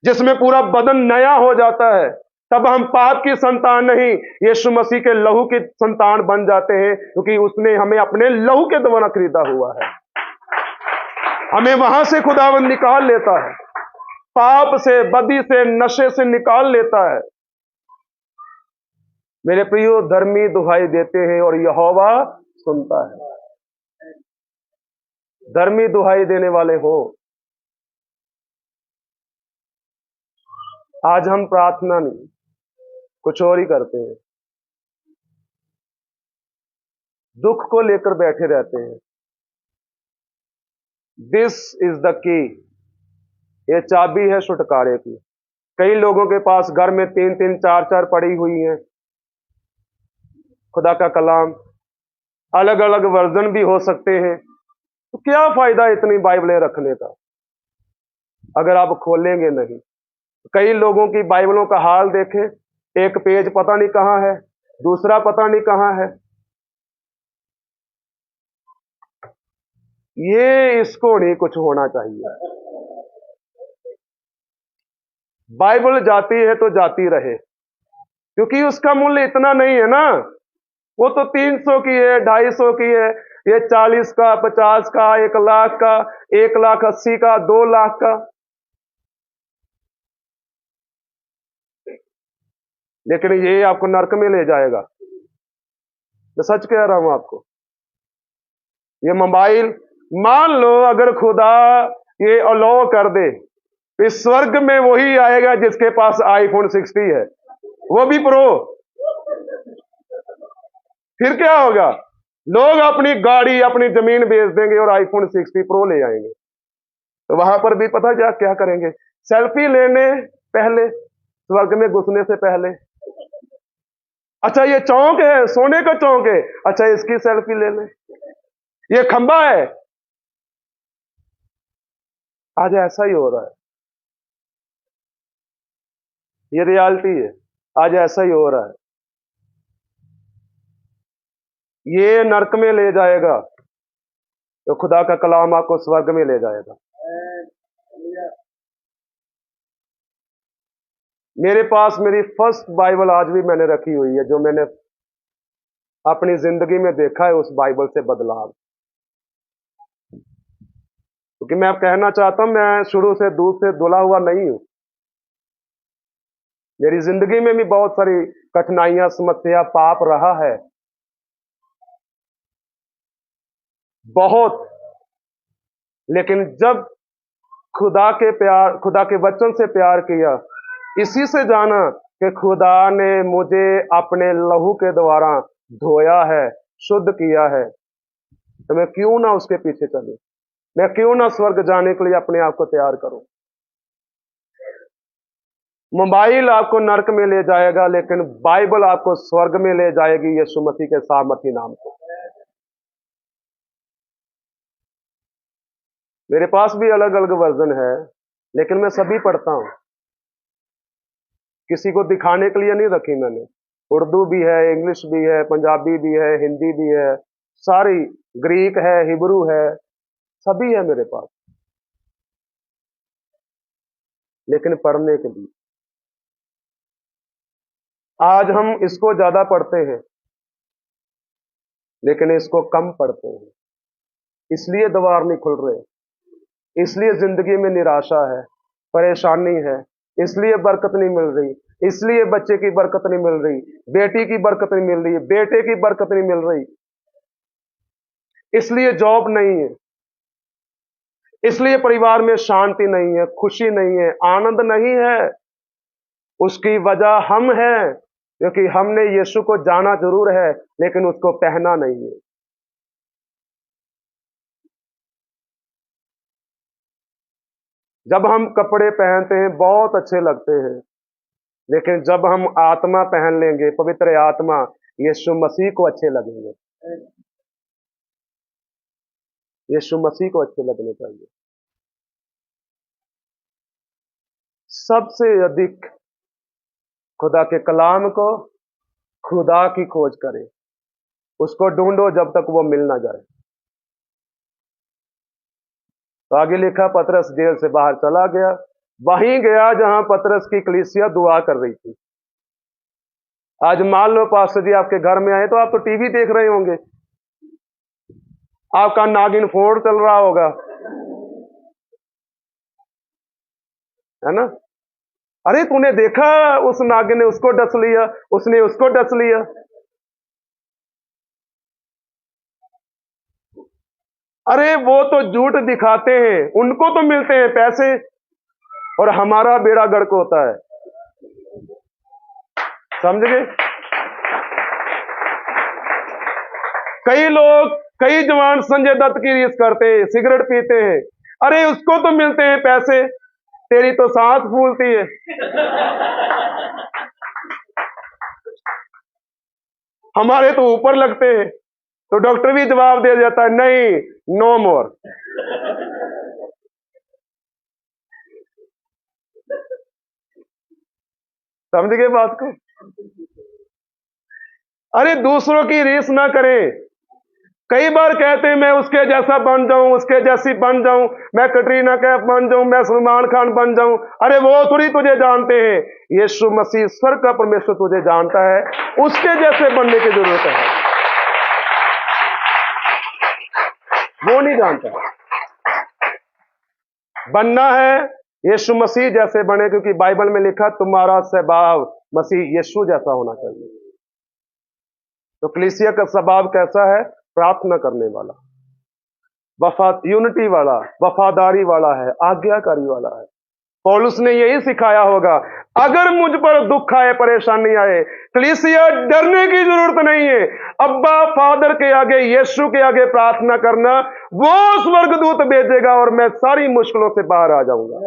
जिसमें पूरा बदन नया हो जाता है। तब हम पाप की संतान नहीं, यीशु मसीह के लहू की संतान बन जाते हैं, क्योंकि उसने हमें अपने लहू के द्वारा खरीदा हुआ है। हमें वहां से खुदावंद निकाल लेता है, पाप से, बदी से, नशे से निकाल लेता है। मेरे प्रियो, धर्मी दुहाई देते हैं और यहोवा सुनता है। धर्मी दुहाई देने वाले हो। आज हम प्रार्थना नहीं, कुछ और ही करते हैं, दुख को लेकर बैठे रहते हैं। दिस इज द की, ये चाबी है छुटकारे की। कई लोगों के पास घर में 3-3, 4-4 पड़ी हुई हैं खुदा का कलाम, अलग अलग वर्जन भी हो सकते हैं। तो क्या फायदा इतनी बाइबलें रखने का अगर आप खोलेंगे नहीं। कई लोगों की बाइबलों का हाल देखें, एक पेज पता नहीं कहां है, दूसरा पता नहीं कहां है। ये इसको नहीं कुछ होना चाहिए। बाइबल जाती है तो जाती रहे, क्योंकि उसका मूल्य इतना नहीं है ना। वो तो 300 की है, 250 की है, ये 40 का, 50 का, 1 लाख का, 1,80,000 का, 2 लाख का। लेकिन ये आपको नरक में ले जाएगा। मैं सच कह रहा हूं आपको। ये मोबाइल, मान लो अगर खुदा ये अलाउ कर दे, इस स्वर्ग में वही आएगा जिसके पास iPhone 60 है, वो भी प्रो। फिर क्या होगा? लोग अपनी गाड़ी, अपनी जमीन बेच देंगे और iPhone 60 प्रो ले आएंगे। तो वहां पर भी पता क्या करेंगे? सेल्फी लेने पहले, स्वर्ग में घुसने से पहले। अच्छा ये चौक है, सोने का चौक है, अच्छा इसकी सेल्फी ले लें। ये खंबा है। आज ऐसा ही हो रहा है, ये रियलिटी है। आज ऐसा ही हो रहा है। ये नरक में ले जाएगा, तो खुदा का कलाम आपको स्वर्ग में ले जाएगा। मेरे पास मेरी फर्स्ट बाइबल आज भी मैंने रखी हुई है, जो मैंने अपनी जिंदगी में देखा है उस बाइबल से बदलाव। क्योंकि मैं अब कहना चाहता हूं, मैं शुरू से दूध से धुला हुआ नहीं हूं। मेरी जिंदगी में भी बहुत सारी कठिनाइयां, समस्या, पाप रहा है बहुत। लेकिन जब खुदा के वचन से प्यार किया, इसी से जाना कि खुदा ने मुझे अपने लहू के द्वारा धोया है, शुद्ध किया है, तो मैं क्यों ना उसके पीछे चलूं? मैं क्यों ना स्वर्ग जाने के लिए अपने आप को तैयार करूं? मोबाइल आपको नरक में ले जाएगा, लेकिन बाइबल आपको स्वर्ग में ले जाएगी यीशु मसीह के सामर्थी नाम से। मेरे पास भी अलग अलग वर्जन है, लेकिन मैं सभी पढ़ता हूं। किसी को दिखाने के लिए नहीं रखी मैंने। उर्दू भी है, इंग्लिश भी है, पंजाबी भी है, हिंदी भी है, सारी, ग्रीक है, हिब्रू है, सभी है मेरे पास, लेकिन पढ़ने के लिए। आज हम इसको ज्यादा पढ़ते हैं, लेकिन इसको कम पढ़ते हैं, इसलिए द्वार नहीं खुल रहे, इसलिए जिंदगी में निराशा है, परेशानी है, इसलिए बरकत नहीं मिल रही, इसलिए बच्चे की बरकत नहीं मिल रही, बेटी की बरकत नहीं मिल रही, बेटे की बरकत नहीं मिल रही, इसलिए जॉब नहीं है, इसलिए परिवार में शांति नहीं है, खुशी नहीं है, आनंद नहीं है। उसकी वजह हम हैं, क्योंकि हमने यीशु को जाना जरूर है, लेकिन उसको पहना नहीं है। जब हम कपड़े पहनते हैं बहुत अच्छे लगते हैं, लेकिन जब हम आत्मा पहन लेंगे, पवित्र आत्मा, यीशु मसीह को अच्छे लगेंगे। यीशु मसीह को अच्छे लगने चाहिए। सबसे अधिक खुदा के कलाम को, खुदा की खोज करें, उसको ढूंढो जब तक वो मिल ना जाए। तो आगे लिखा, पतरस जेल से बाहर चला गया, वहीं गया जहां पतरस की कलीसिया दुआ कर रही थी। आज मान लो पास्टर जी आपके घर में आए, तो आप तो टीवी देख रहे होंगे, आपका नागिन फोन चल रहा होगा, है ना? अरे तूने देखा, उस नागिन ने उसको डस लिया, उसने उसको डस लिया। अरे वो तो झूठ दिखाते हैं, उनको तो मिलते हैं पैसे, और हमारा बेड़ा गर्क होता है। समझ गए? कई लोग, कई जवान संजय दत्त की रीस करते हैं, सिगरेट पीते हैं, अरे उसको तो मिलते हैं पैसे, तेरी तो सांस फूलती है। हमारे तो ऊपर लगते हैं। तो डॉक्टर भी जवाब दे देता है, नहीं, नो मोर। समझ गए बात को? अरे दूसरों की रीस ना करें। कई बार कहते हैं मैं उसके जैसा बन जाऊं, उसके जैसी बन जाऊं, मैं कटरीना कैफ बन जाऊं, मैं सलमान खान बन जाऊं। अरे वो थोड़ी तुझे जानते हैं, यीशु मसीह स्वर्ग का परमेश्वर तुझे जानता है, उसके जैसे बनने की जरूरत है, वो नहीं जानता। बनना है यीशु मसीह जैसे बने, क्योंकि बाइबल में लिखा तुम्हारा स्वभाव मसीह यीशु जैसा होना चाहिए। तो कलीसिया का स्वभाव कैसा है? प्रार्थना करने वाला, यूनिटी वाला, वफादारी वाला है, आज्ञाकारी वाला है। पौलुस ने यही सिखाया होगा, अगर मुझ पर दुख आए, परेशानी आए, कलीसिया डरने की जरूरत नहीं है। अब्बा फादर के आगे, यीशु के आगे प्रार्थना करना, वो स्वर्गदूत भेजेगा और मैं सारी मुश्किलों से बाहर आ जाऊंगा।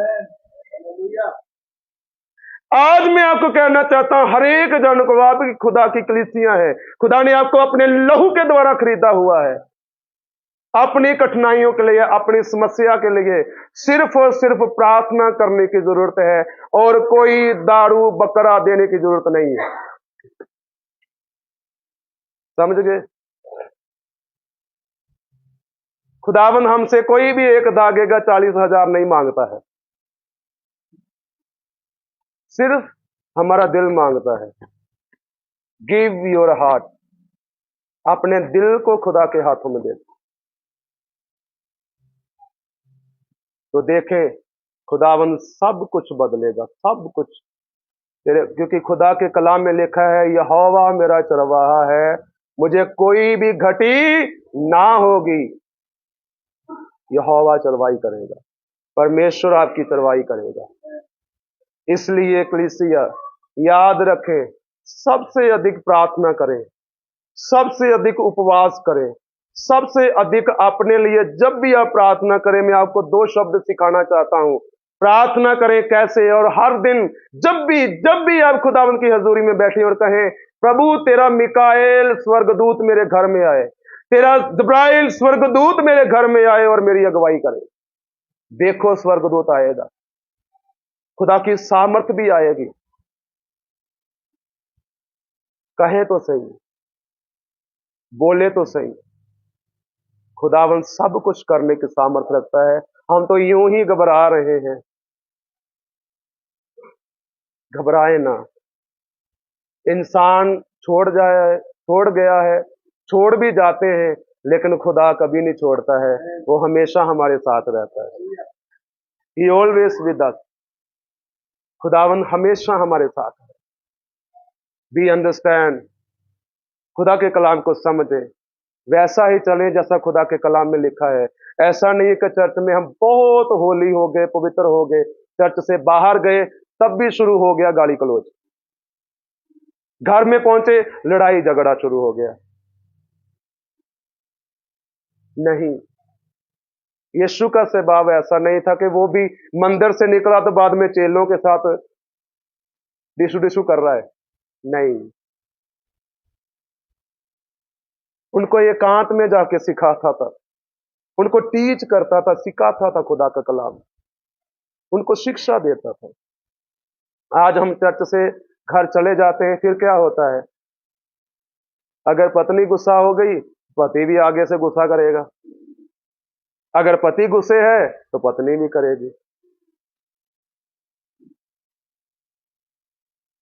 आज मैं आपको कहना चाहता हूं, हर एक जन को, आपकी खुदा की कलीसियां हैं, खुदा ने आपको अपने लहू के द्वारा खरीदा हुआ है। अपनी कठिनाइयों के लिए, अपनी समस्या के लिए सिर्फ और सिर्फ प्रार्थना करने की जरूरत है, और कोई दारू बकरा देने की जरूरत नहीं है। समझ गए? खुदावन हमसे कोई भी एक दागेगा 40,000 नहीं मांगता है, सिर्फ हमारा दिल मांगता है। गिव योर हार्ट, अपने दिल को खुदा के हाथों में दे दो, तो देखें खुदावन सब कुछ बदलेगा, सब कुछ तेरे, क्योंकि खुदा के कलाम में लिखा है, यहोवा मेरा चरवाहा है, मुझे कोई भी घटी ना होगी। यहोवा चरवाई करेगा, परमेश्वर आपकी चरवाई करेगा। इसलिए कलीसिया याद रखें, सबसे अधिक प्रार्थना करें, सबसे अधिक उपवास करें, सबसे अधिक अपने लिए जब भी आप प्रार्थना करें, मैं आपको 2 शब्द सिखाना चाहता हूं। प्रार्थना करें कैसे, और हर दिन जब भी आप खुदावंद की हजूरी में बैठे और कहें, प्रभु तेरा मिकाएल स्वर्गदूत मेरे घर में आए, तेरा जिब्राइल स्वर्गदूत मेरे घर में आए और मेरी अगुवाई करे। देखो स्वर्गदूत आएगा, खुदा की सामर्थ भी आएगी। कहे तो सही, बोले तो सही, खुदावन सब कुछ करने की सामर्थ रखता है। हम तो यूं ही घबरा रहे हैं। घबराए ना। इंसान छोड़ गया है, छोड़ भी जाते हैं, लेकिन खुदा कभी नहीं छोड़ता है। वो हमेशा हमारे साथ रहता है। He always with us। खुदावन हमेशा हमारे साथ है। We understand। खुदा के कलाम को समझे, वैसा ही चले जैसा खुदा के कलाम में लिखा है। ऐसा नहीं कि चर्च में हम बहुत होली हो गए, पवित्र हो गए, चर्च से बाहर गए तब भी शुरू हो गया गाली गलौज, घर में पहुंचे लड़ाई झगड़ा शुरू हो गया। नहीं, यीशु का स्वभाव ऐसा नहीं था कि वो भी मंदिर से निकला तो बाद में चेलों के साथ डिशु डिशु कर रहा है। नहीं, उनको एकांत में जाके सिखाता था, उनको टीच करता था, सिखाता था खुदा का कलाम, उनको शिक्षा देता था। आज हम चर्च से घर चले जाते हैं, फिर क्या होता है? अगर पत्नी गुस्सा हो गई, पति भी आगे से गुस्सा करेगा। अगर पति गुस्से है तो पत्नी भी करेगी।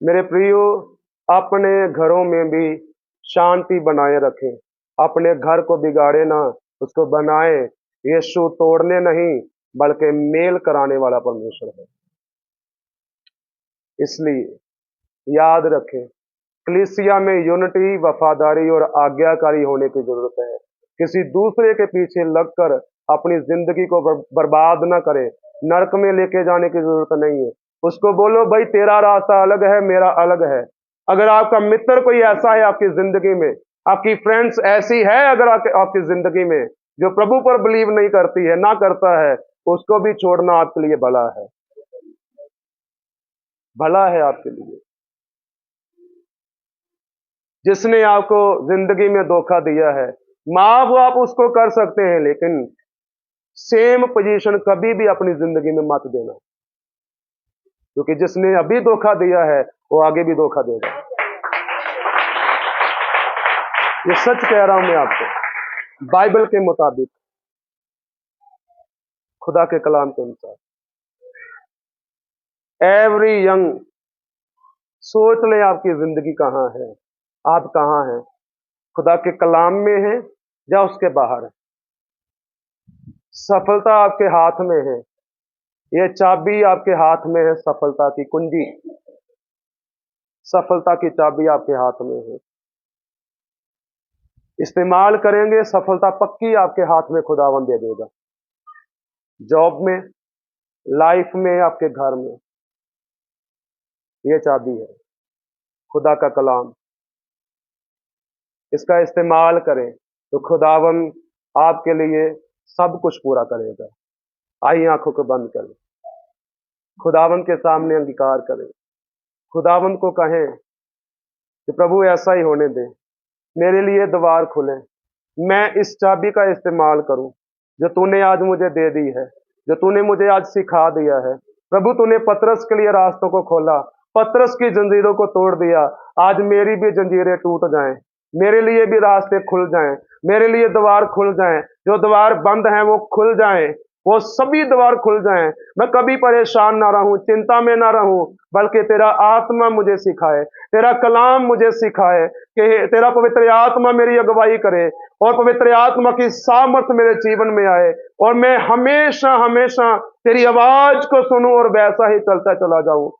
मेरे प्रियो, अपने घरों में भी शांति बनाए रखें। अपने घर को बिगाड़े ना, उसको बनाए। यीशु तोड़ने नहीं बल्कि मेल कराने वाला परमेश्वर है। इसलिए याद रखें, कलीसिया में यूनिटी, वफादारी और आज्ञाकारी होने की जरूरत है। किसी दूसरे के पीछे लगकर अपनी जिंदगी को बर्बाद ना करें। नरक में लेके जाने की जरूरत नहीं है। उसको बोलो, भाई तेरा रास्ता अलग है, मेरा अलग है। अगर आपका मित्र कोई ऐसा है आपकी जिंदगी में, आपकी फ्रेंड्स ऐसी है अगर आपकी जिंदगी में जो प्रभु पर बिलीव नहीं करती है, ना करता है, उसको भी छोड़ना आपके लिए भला है। भला है आपके लिए। जिसने आपको जिंदगी में धोखा दिया है, माफ आप उसको कर सकते हैं, लेकिन सेम पोजीशन कभी भी अपनी जिंदगी में मत देना, क्योंकि जिसने अभी धोखा दिया है वो आगे भी धोखा देगा। ये सच कह रहा हूं मैं आपको, बाइबल के मुताबिक, खुदा के कलाम के अनुसार। एवरी यंग, सोच ले आपकी जिंदगी कहां है, आप कहां हैं, खुदा के कलाम में है या उसके बाहर है। सफलता आपके हाथ में है, ये चाबी आपके हाथ में है, सफलता की कुंजी, सफलता की चाबी आपके हाथ में है। इस्तेमाल करेंगे, सफलता पक्की आपके हाथ में खुदावन दे देगा। जॉब में, लाइफ में, आपके घर में, ये चाबी है खुदा का कलाम। इसका इस्तेमाल करें तो खुदावन आपके लिए सब कुछ पूरा करेगा। आइए आंखों को बंद करें, खुदावन के सामने अंगीकार करें, खुदावन को कहें कि प्रभु ऐसा ही होने दे, मेरे लिए द्वार खुले, मैं इस चाबी का इस्तेमाल करूं जो तूने आज मुझे दे दी है, जो तूने मुझे आज सिखा दिया है। प्रभु तूने पतरस के लिए रास्तों को खोला, पतरस की जंजीरों को तोड़ दिया। आज मेरी भी जंजीरें टूट जाएं, मेरे लिए भी रास्ते खुल जाएं, मेरे लिए द्वार खुल जाएं, जो द्वार बंद हैं वो खुल जाएं, वो सभी द्वार खुल जाएं। मैं कभी परेशान ना रहूं, चिंता में ना रहूं, बल्कि तेरा आत्मा मुझे सिखाए, तेरा कलाम मुझे सिखाए, कि तेरा पवित्र आत्मा मेरी अगुवाई करे और पवित्र आत्मा की सामर्थ मेरे जीवन में आए और मैं हमेशा हमेशा तेरी आवाज को सुनूं और वैसा ही चलता चला जाऊं।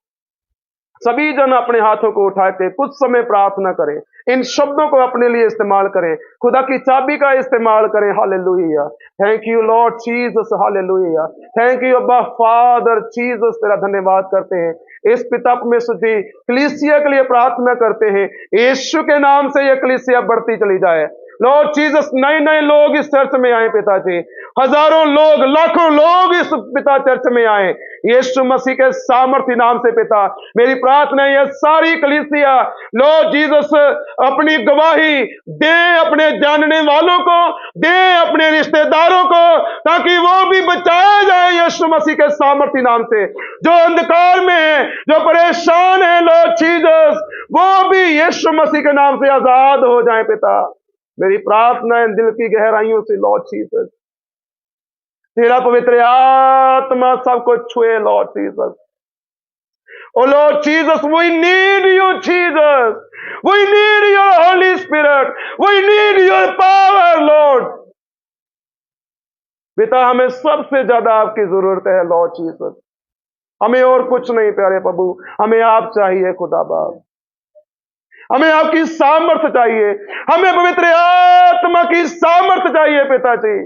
सभी जन अपने हाथों को उठा के कुछ समय प्रार्थना करें, इन शब्दों को अपने लिए इस्तेमाल करें, खुदा की चाबी का इस्तेमाल करें। Hallelujah, thank you Lord Jesus, hallelujah, thank you अब्बा फादर जीसस, तेरा धन्यवाद करते हैं। इस पिता परमेश्वर जी कलीसिया के लिए प्रार्थना करते हैं, यीशु के नाम से यह कलीसिया बढ़ती चली जाए। लॉर्ड जीसस, नए नए लोग इस चर्च में आए पिताजी, हजारों लोग, लाखों लोग इस पिता चर्च में आए यीशु मसीह के सामर्थ्य नाम से पिता। मेरी प्रार्थना है, यह सारी कलीसिया लॉर्ड जीसस अपनी गवाही दे अपने जानने वालों को, दे अपने रिश्तेदारों को, ताकि वो भी बचाया जाए यीशु मसीह के सामर्थ्य नाम से। जो अंधकार में है, जो परेशान है लॉर्ड जीसस, वो भी यीशु मसीह के नाम से आजाद हो जाए पिता। मेरी प्रार्थना है दिल की गहराइयों से लॉर्ड जीसस, तेरा पवित्र आत्मा सबको छुए Lord Jesus. Oh Lord Jesus, we need you, Jesus. We need your Holy Spirit. We need your power, Lord. पिता, हमें सबसे ज्यादा आपकी जरूरत है लॉर्ड जीसस। हमें और कुछ नहीं प्यारे प्रभु, हमें आप चाहिए खुदा बाप। हमें आपकी सामर्थ्य चाहिए, हमें पवित्र आत्मा की सामर्थ्य चाहिए पिताजी।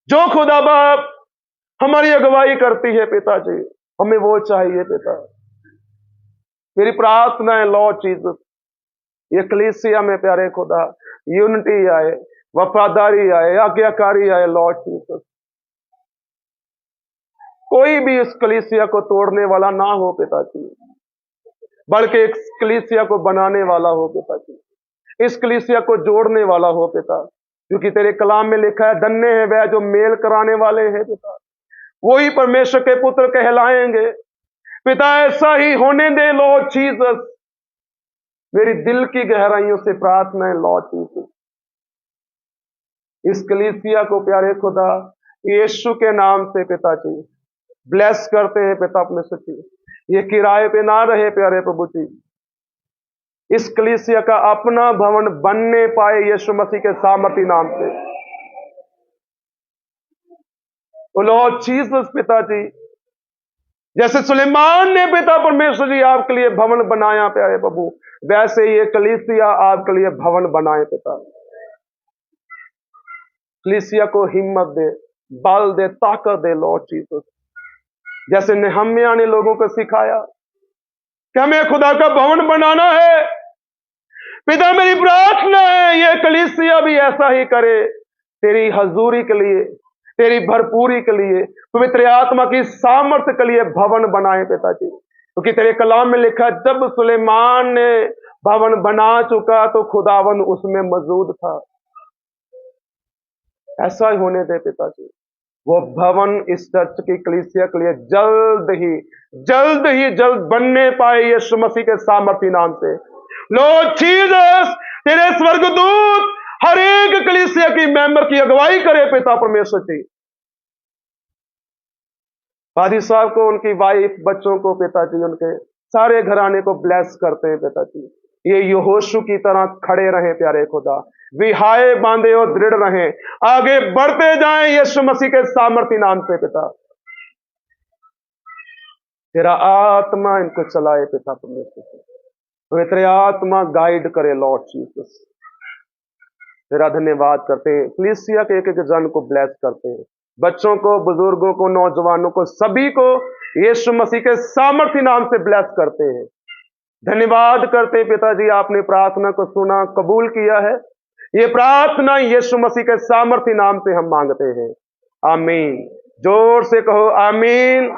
जो खुदा बाप हमारी अगुवाई करती है पिताजी, हमें वो चाहिए पिता। मेरी प्रार्थना है लॉर्ड जीसस, ये कलीसिया में प्यारे खुदा यूनिटी आए, वफादारी आए, आज्ञाकारी आए लॉर्ड जीसस। कोई भी इस कलीसिया को तोड़ने वाला ना हो पिताजी, बल्कि इस कलीसिया को बनाने वाला हो पिताजी, इस कलीसिया को जोड़ने वाला हो पिता। क्योंकि तेरे कलाम में लिखा है, धन्य है वह जो मेल कराने वाले हैं पिता, वही परमेश्वर के पुत्र कहलाएंगे पिता। ऐसा ही होने दे लॉर्ड जीसस। मेरी दिल की गहराइयों से प्रार्थना है लॉर्ड जीसस, इस कलीसिया को प्यारे खुदा यीशु के नाम से पिताजी ब्लेस करते हैं पिता अपने सच्ची। ये किराए पे ना रहे प्यारे प्रभु जी, इस कलीसिया का अपना भवन बनने पाए यीशु मसीह के सामर्थ्य नाम से। तो लॉर्ड जीसस पिताजी, जैसे सुलेमान ने पिता परमेश्वर जी आपके लिए भवन बनाया प्यारे प्रभु, वैसे ये कलीसिया आपके लिए भवन बनाए पिता। कलीसिया को हिम्मत दे, बल दे, ताकत दे लॉर्ड जीसस। जैसे नेहम्याह ने लोगों को सिखाया कि हमें खुदा का भवन बनाना है पिता, मेरी प्रार्थना है ये कलीसिया भी ऐसा ही करे, तेरी हजूरी के लिए, तेरी भरपूरी के लिए, पवित्र आत्मा की सामर्थ्य के लिए भवन बनाए पिताजी। क्योंकि तेरे कलाम में लिखा, जब सुलेमान ने भवन बना चुका तो खुदावन उसमें मौजूद था। ऐसा ही होने दे पिताजी, वो भवन इस चर्च की कलीसिया के लिए जल्द बनने पाए यीशु मसीह के सामर्थ्य नाम से। लॉर्ड जीसस, तेरे स्वर्गदूत हर एक कलीसिया की मेंबर की अगुवाई करे पिता परमेश्वर जी। पादी साहब को, उनकी वाइफ, बच्चों को पिताजी, उनके सारे घराने को ब्लेस करते हैं पिताजी। ये यहोशू की तरह खड़े रहे प्यारे खुदा, विहाए बांधे और दृढ़ रहे, आगे बढ़ते जाएं यीशु मसीह के सामर्थ्य नाम से पिता। तेरा आत्मा इनको चलाए पिता परमेश्वर, पवित्र आत्मा गाइड करे लॉर्ड जीसस। तेरा धन्यवाद करते हैं, कलीसिया के एक एक जन को ब्लेस करते हैं, बच्चों को, बुजुर्गों को, नौजवानों को, सभी को यीशु मसीह के सामर्थ्य नाम से ब्लेस करते हैं। धन्यवाद करते हैं पिताजी, आपने प्रार्थना को सुना, कबूल किया है। ये प्रार्थना यीशु मसीह के सामर्थ्य नाम से हम मांगते हैं, आमीन। जोर से कहो आमीन।